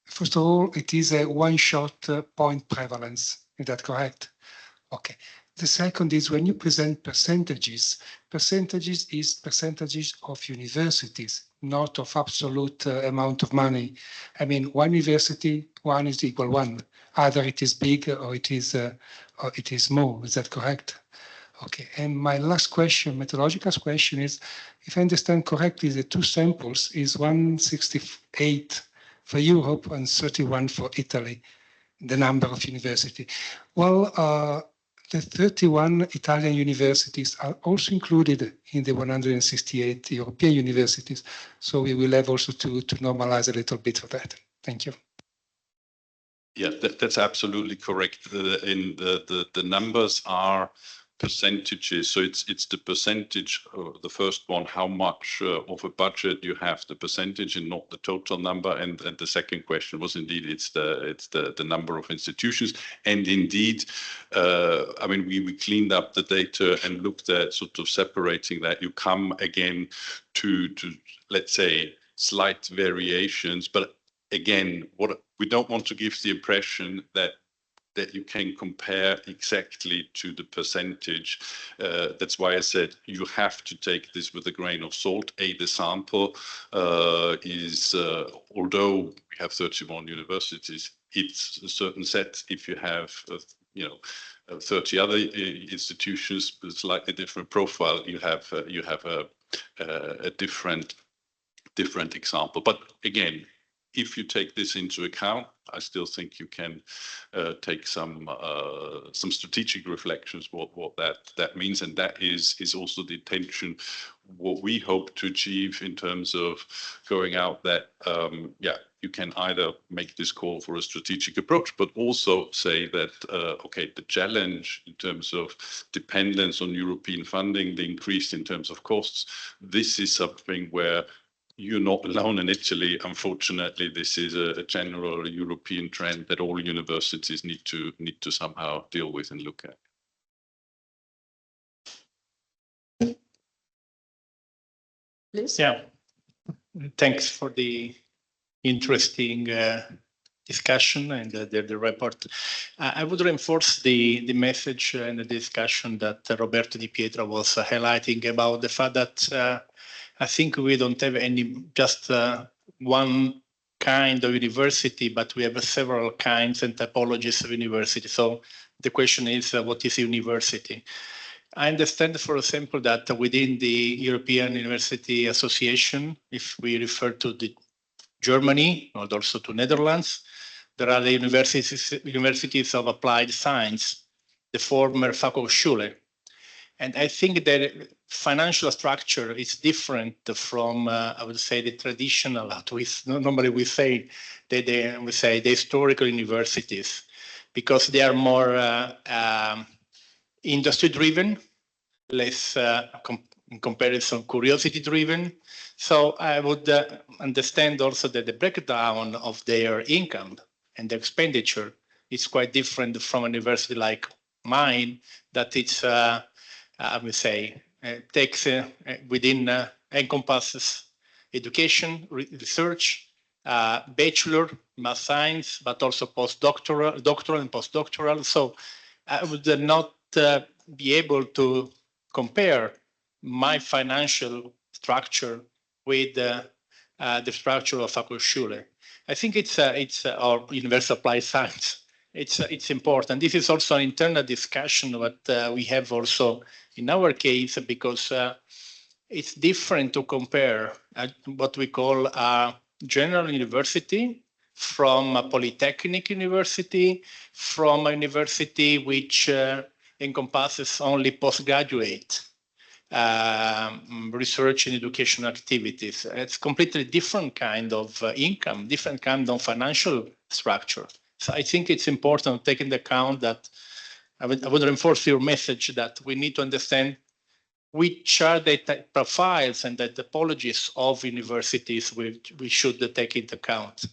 first of all, it is a one-shot point prevalence. Is that correct? Okay. The second is when you present percentages is percentages of universities, not of absolute amount of money. I mean, one university, one is equal one. Either it is big or it is small. Is that correct? Okay. And my last question, methodological question is, if I understand correctly, the two samples is 168 for Europe and 31 for Italy, the number of universities. Well, the 31 Italian universities are also included in the 168 European universities. So we will have also to normalize a little bit of that. Thank you. Yeah, that's absolutely correct. The numbers are percentages. So it's the percentage, the first one, how much of a budget you have, the percentage and not the total number. And the second question was indeed, it's the number of institutions. And indeed, I mean, we cleaned up the data and looked at sort of separating that. You come again to let's say, slight variations. But again, what we don't want to give the impression that you can compare exactly to the percentage. That's why I said you have to take this with a grain of salt. The sample is, although we have 31 universities, it's a certain set. If you have, 30 other institutions with slightly different profile, you have a different example. But again, if you take this into account, I still think you can take some strategic reflections what that means, and that is also the intention. What we hope to achieve in terms of going out that you can either make this call for a strategic approach, but also say that okay, the challenge in terms of dependence on European funding, the increase in terms of costs, this is something where you're not alone in Italy. Unfortunately, this is a general European trend that all universities need to somehow deal with and look at. Please. Yeah, thanks for the interesting discussion and the report. I would reinforce the message and the discussion that Roberto Di Pietro was highlighting about the fact that I think we don't have just one kind of university, but we have several kinds and typologies of university. So the question is, what is university? I understand, for example, that within the European University Association, if we refer to Germany or also to Netherlands, there are the universities of applied science, the former Fachhochschule. And I think that financial structure is different from, I would say, the traditional, normally we say the historical universities, because they are more industry-driven, less in comparison, curiosity-driven. So I would understand also that the breakdown of their income and the expenditure is quite different from a university like mine, that it's I would say, takes encompasses education, research, bachelor, math science, but also postdoctoral, doctoral and postdoctoral. So I would not be able to compare my financial structure with the structure of Fachhochschule. I think it's our universal applied science. it's important. This is also an internal discussion that we have also in our case, because it's different to compare what we call a general university from a polytechnic university, from a university which encompasses only postgraduate research and education activities. It's completely different kind of income, different kind of financial structure. So I think it's important to take into account that I would reinforce your message that we need to understand which are the profiles and the typologies of universities which we should take into account.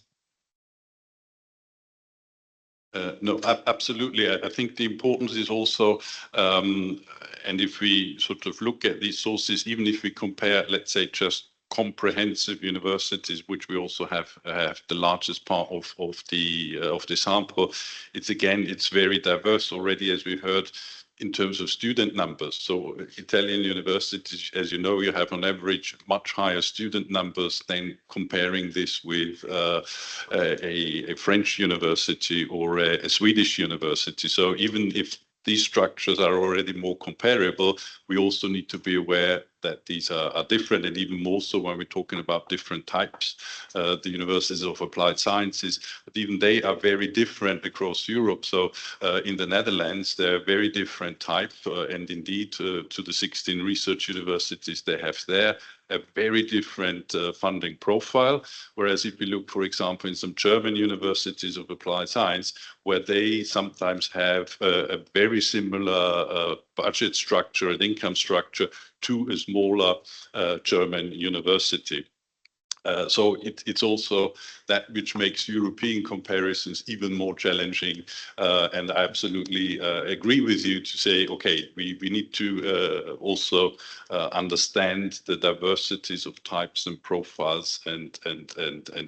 No, absolutely. I think the importance is also, and if we sort of look at these sources, even if we compare, let's say, just comprehensive universities, which we also have the largest part of the sample, it's very diverse already, as we heard, in terms of student numbers. So Italian universities, as you know, you have on average much higher student numbers than comparing this with a French university or a Swedish university. So even if these structures are already more comparable, we also need to be aware that these are different, and even more so when we're talking about different types. The universities of applied sciences, but even they are very different across Europe. So in the Netherlands, they're very different type, and indeed to the 16 research universities they have there, a very different funding profile. Whereas if we look, for example, in some German universities of applied science, where they sometimes have a very similar budget structure and income structure to a smaller German university. So it's also that which makes European comparisons even more challenging. And I absolutely agree with you to say, okay, we need to also understand the diversities of types and profiles and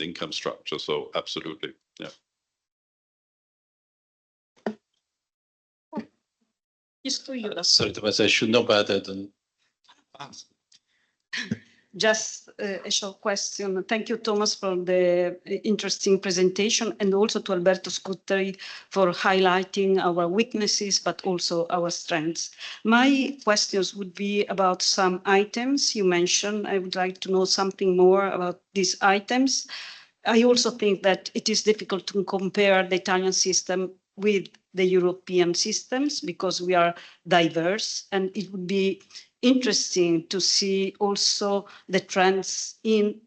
income structure. So absolutely, yeah. Sorry, Thomas, I should know better than. Just a short question. Thank you, Thomas, for the interesting presentation, and also to Alberto Scutteri for highlighting our weaknesses, but also our strengths. My questions would be about some items you mentioned. I would like to know something more about these items. I also think that it is difficult to compare the Italian system with the European systems because we are diverse, and it would be interesting to see also the trends in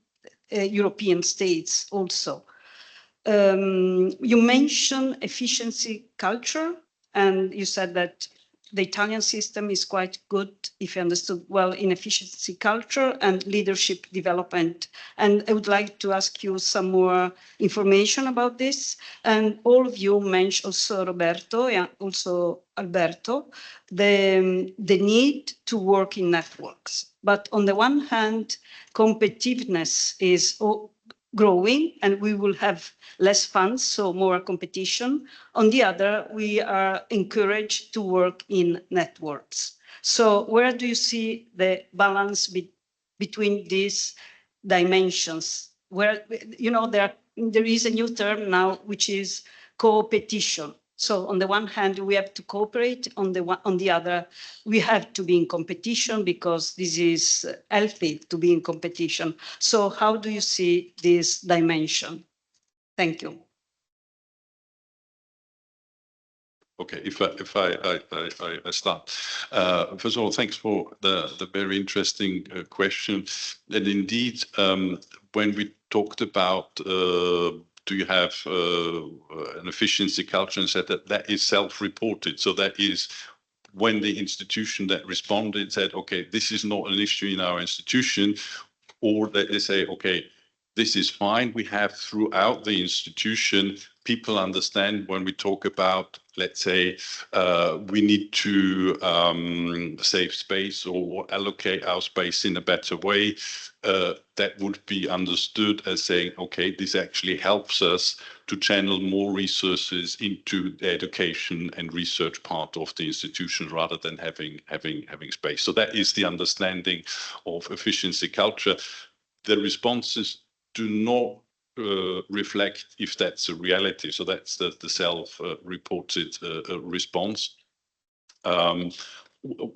European states also. You mentioned efficiency culture, and you said that the Italian system is quite good, if I understood well, in efficiency culture and leadership development. And I would like to ask you some more information about this. And all of you mentioned, also Roberto and also Alberto, the need to work in networks. But on the one hand, competitiveness is growing and we will have less funds, so more competition. On the other, we are encouraged to work in networks. So where do you see the balance between these dimensions? Where, you know, there is a new term now, which is co-opetition. So on the one hand, we have to cooperate. On the other, we have to be in competition because this is healthy to be in competition. So how do you see this dimension? Thank you. Okay, if I start. First of all, thanks for the very interesting question. And indeed, when we talked about do you have an efficiency culture, and said that is self-reported. So that is when the institution that responded said, okay, this is not an issue in our institution, or that they say, okay, this is fine. We have throughout the institution, people understand when we talk about, let's say, we need to save space or allocate our space in a better way. That would be understood as saying, okay, this actually helps us to channel more resources into the education and research part of the institution rather than having space. So that is the understanding of efficiency culture. The responses do not reflect if that's a reality. So that's the self-reported response.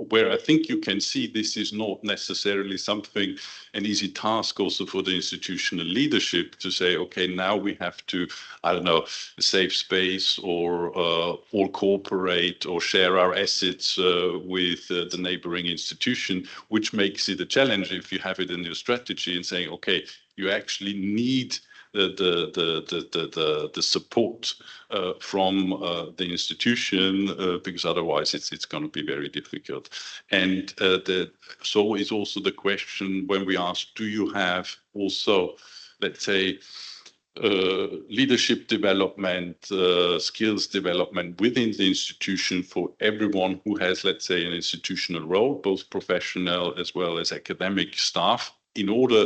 Where I think you can see this is not necessarily something, an easy task also for the institutional leadership to say, okay, now we have to, I don't know, save space or all cooperate or share our assets with the neighboring institution, which makes it a challenge if you have it in your strategy and saying, okay, you actually need the support from the institution because otherwise it's going to be very difficult. And so is also the question when we ask, do you have also, let's say, leadership development, skills development within the institution for everyone who has, let's say, an institutional role, both professional as well as academic staff, in order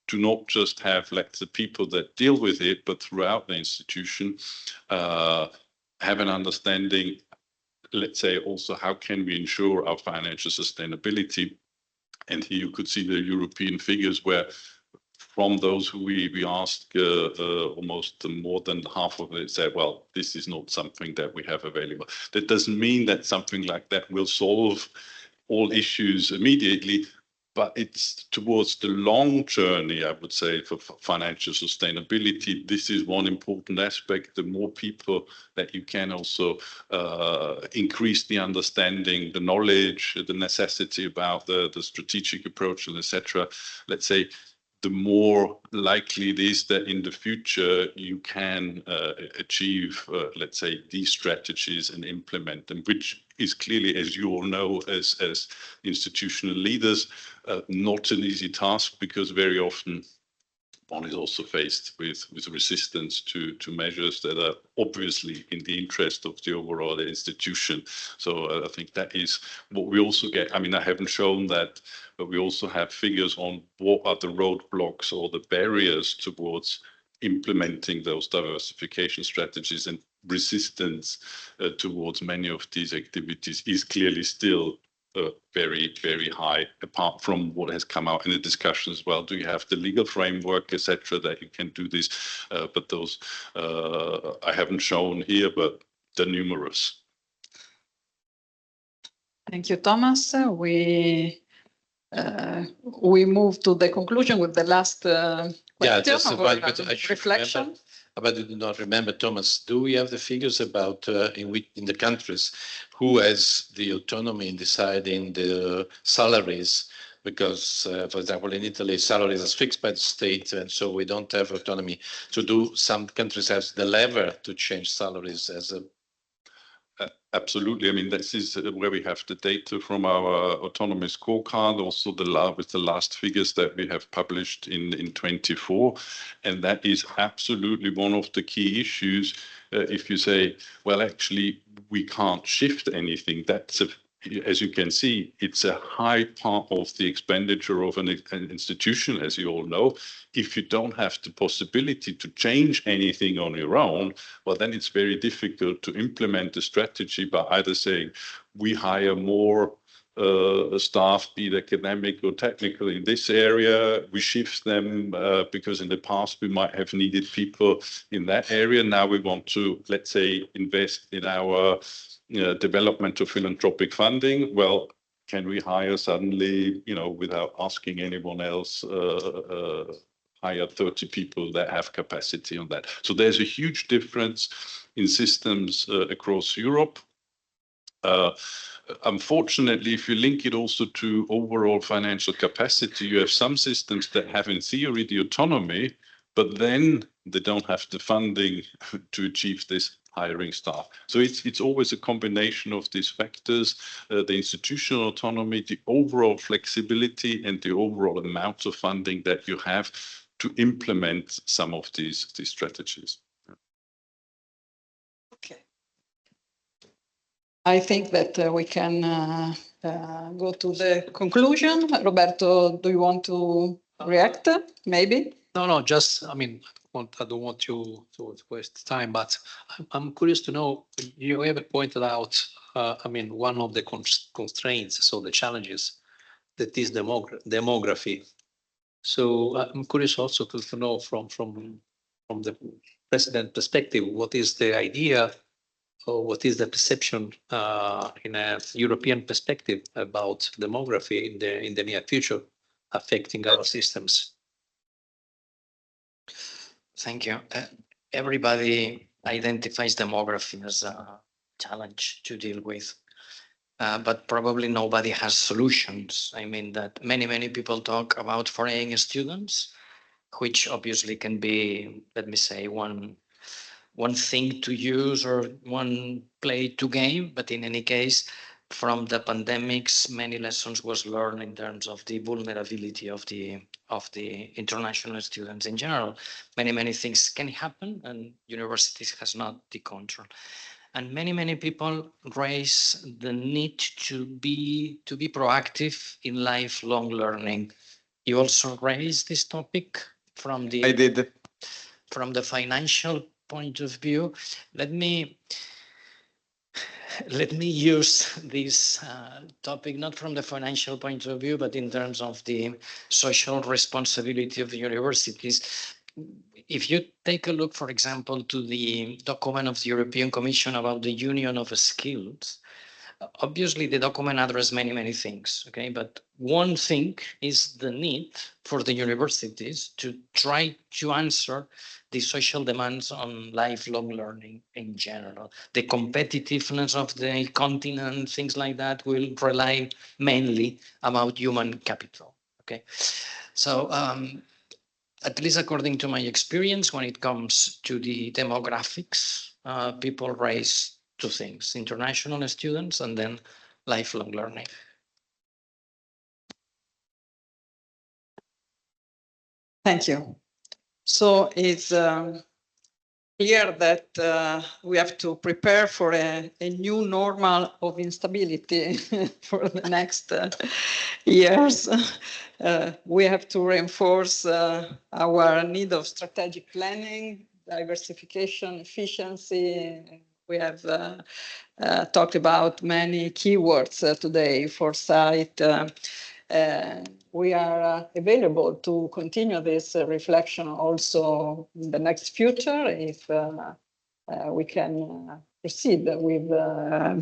to not just have like the people that deal with it, but throughout the institution, have an understanding, let's say also how can we ensure our financial sustainability. And here you could see the European figures where from those who we asked, almost more than half of it said, well, this is not something that we have available. That doesn't mean that something like that will solve all issues immediately, but it's towards the long journey, I would say, for financial sustainability. This is one important aspect. The more people that you can also increase the understanding, the knowledge, the necessity about the strategic approach, and etc. Let's say, the more likely it is that in the future you can achieve, let's say, these strategies and implement them, which is clearly, as you all know, as institutional leaders, not an easy task, because very often one is also faced with resistance to measures that are obviously in the interest of the overall institution. So I think that is what we also get. I mean, I haven't shown that, but we also have figures on what are the roadblocks or the barriers towards implementing those diversification strategies, and resistance towards many of these activities is clearly still very, very high, apart from what has come out in the discussion as well. Do you have the legal framework, etc., that you can do this? But those I haven't shown here, but they're numerous. Thank you, Thomas. We move to the conclusion with the last question, just one reflection. Remember, but I do not remember, Thomas, do we have the figures about in the countries who has the autonomy in deciding the salaries? Because, for example, in Italy, salaries are fixed by the state, and so we don't have autonomy to do. Some countries have the lever to change salaries as a Absolutely. I mean, this is where we have the data from our autonomy scorecard, also with the last figures that we have published in 24. And that is absolutely one of the key issues. If you say, well, actually, we can't shift anything, that's as you can see, it's a high part of the expenditure of an institution, as you all know. If you don't have the possibility to change anything on your own, well, then it's very difficult to implement the strategy by either saying, we hire more staff, be it academic or technical, in this area. We shift them because in the past we might have needed people in that area. Now we want to, let's say, invest in our development of philanthropic funding. Well, can we hire suddenly, without asking anyone else, hire 30 people that have capacity on that? So there's a huge difference in systems across Europe. Unfortunately, if you link it also to overall financial capacity, you have some systems that have in theory the autonomy, but then they don't have the funding to achieve this hiring staff. So it's always a combination of these factors, the institutional autonomy, the overall flexibility, and the overall amount of funding that you have to implement some of these strategies. Okay. I think that we can go to the conclusion. Roberto, do you want to react, maybe? No, just, I mean, I don't want you to waste time, but I'm curious to know, you have pointed out, one of the constraints, so the challenges, that is demography. So I'm curious also to know from from the president perspective, what is the idea or what is the perception in a European perspective about demography in the near future affecting our systems? Thank you. Everybody identifies demography as a challenge to deal with, but probably nobody has solutions. I mean that many people talk about foreign students, which obviously can be, let me say, one thing to use or one play to game. But in any case, from the pandemics, many lessons was learned in terms of the vulnerability of the international students in general. Many things can happen, and universities has not the control. And many people raise the need to be proactive in lifelong learning. You also raised this topic from the I did. From the financial point of view. Let me use this topic not from the financial point of view, but in terms of the social responsibility of the universities. If you take a look, for example, to the document of the European Commission about the Union of Skills, obviously the document addresses many things, okay? But one thing is the need for the universities to try to answer the social demands on lifelong learning in general. The competitiveness of the continent, things like that, will rely mainly about human capital, okay? So at least according to my experience, when it comes to the demographics, people raise two things: international students and then lifelong learning. Thank you. So it's clear that we have to prepare for a new normal of instability for the next years. We have to reinforce our need of strategic planning, diversification, efficiency. We have talked about many keywords today: foresight. We are available to continue this reflection also in the next future if we can proceed with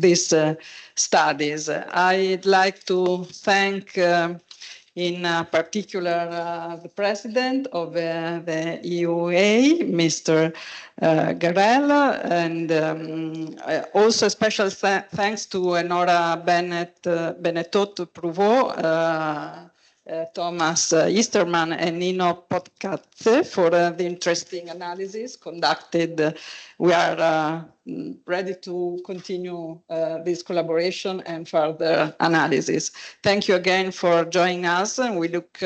these studies. I'd like to thank in particular the president of the EUA, Mr. Garel, and also a special thanks to Nora Benettot-Prouveau, Thomas Easterman and Nino Podkatze for the interesting analysis conducted. We are ready to continue this collaboration and further analysis. Thank you again for joining us, and we look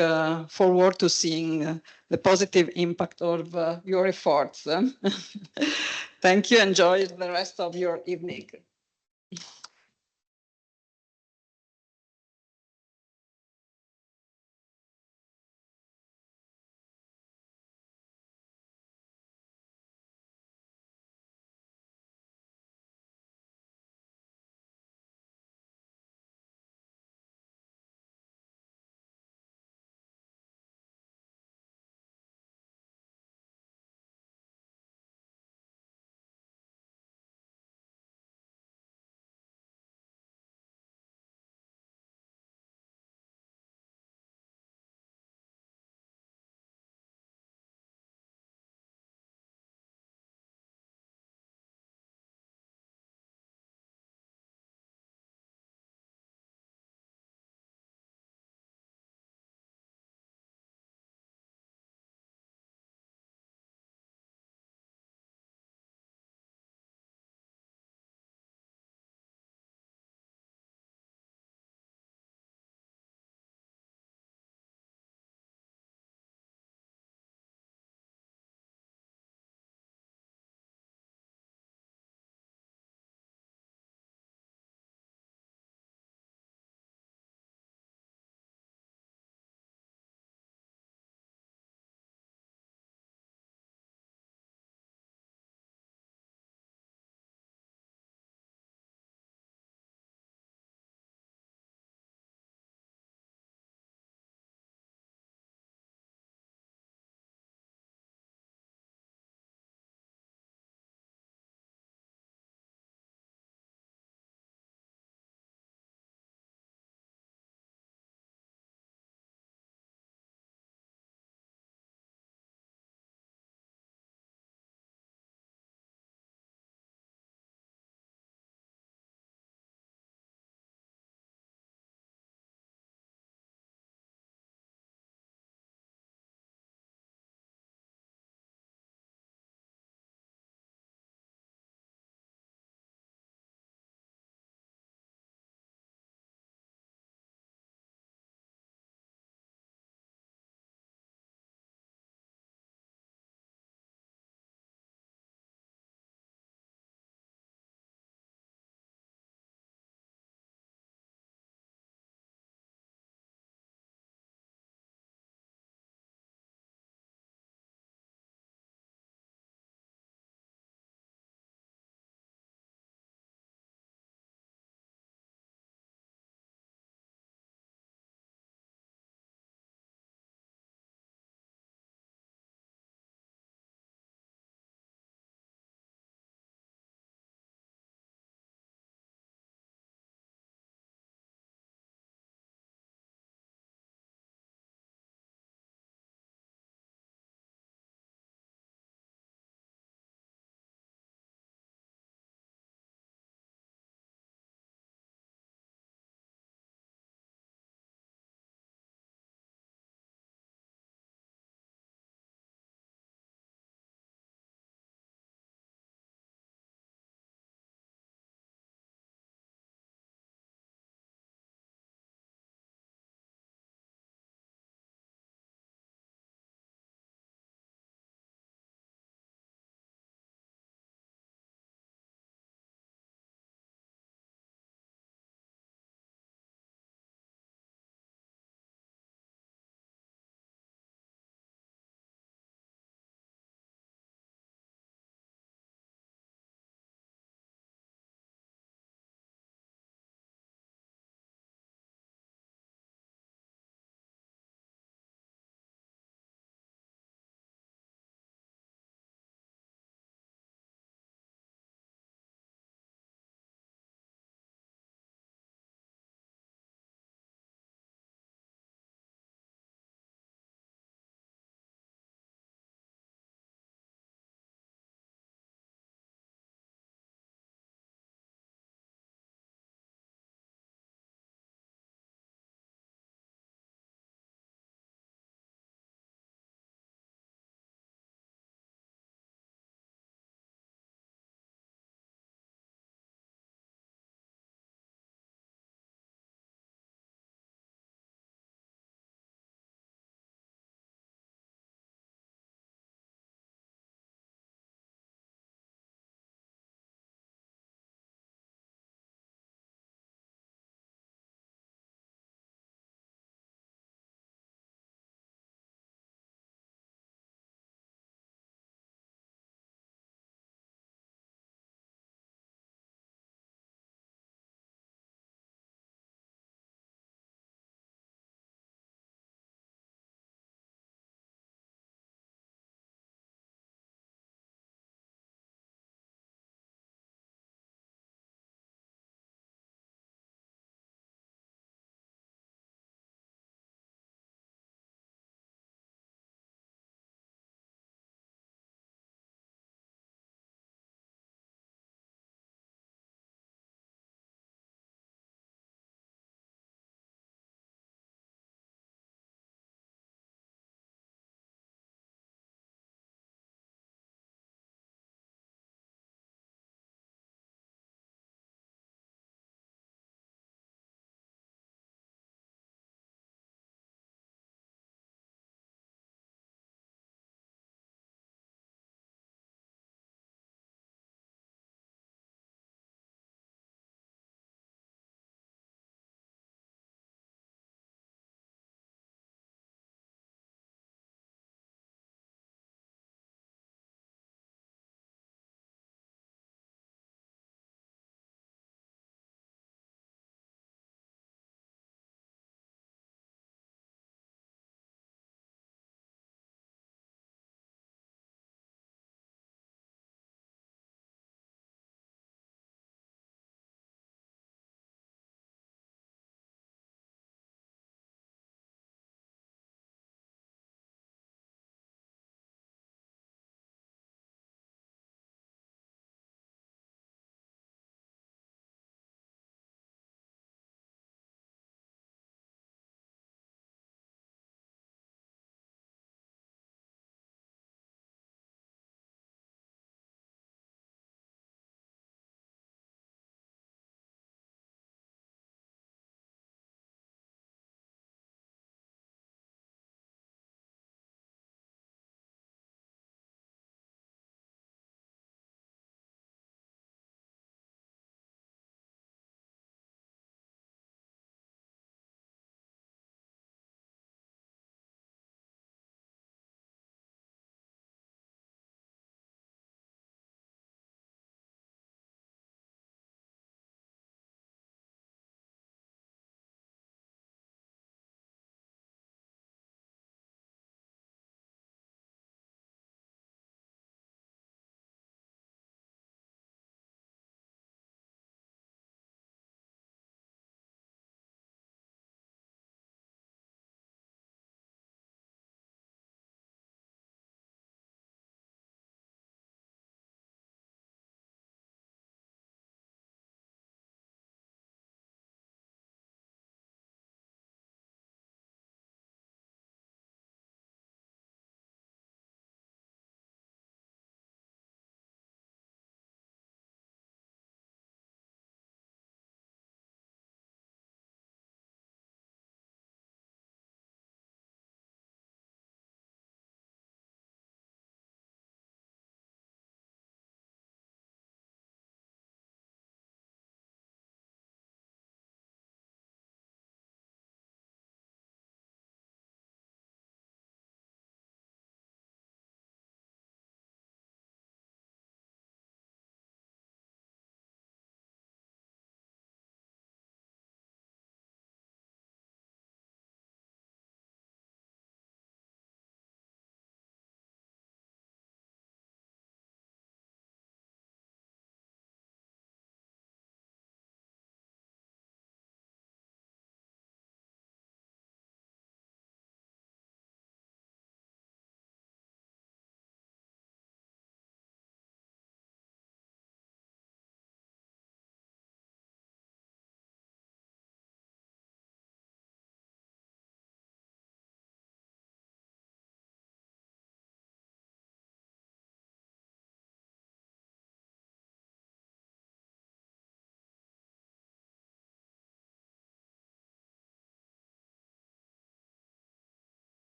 forward to seeing the positive impact of your efforts. Thank you. Enjoy the rest of your evening.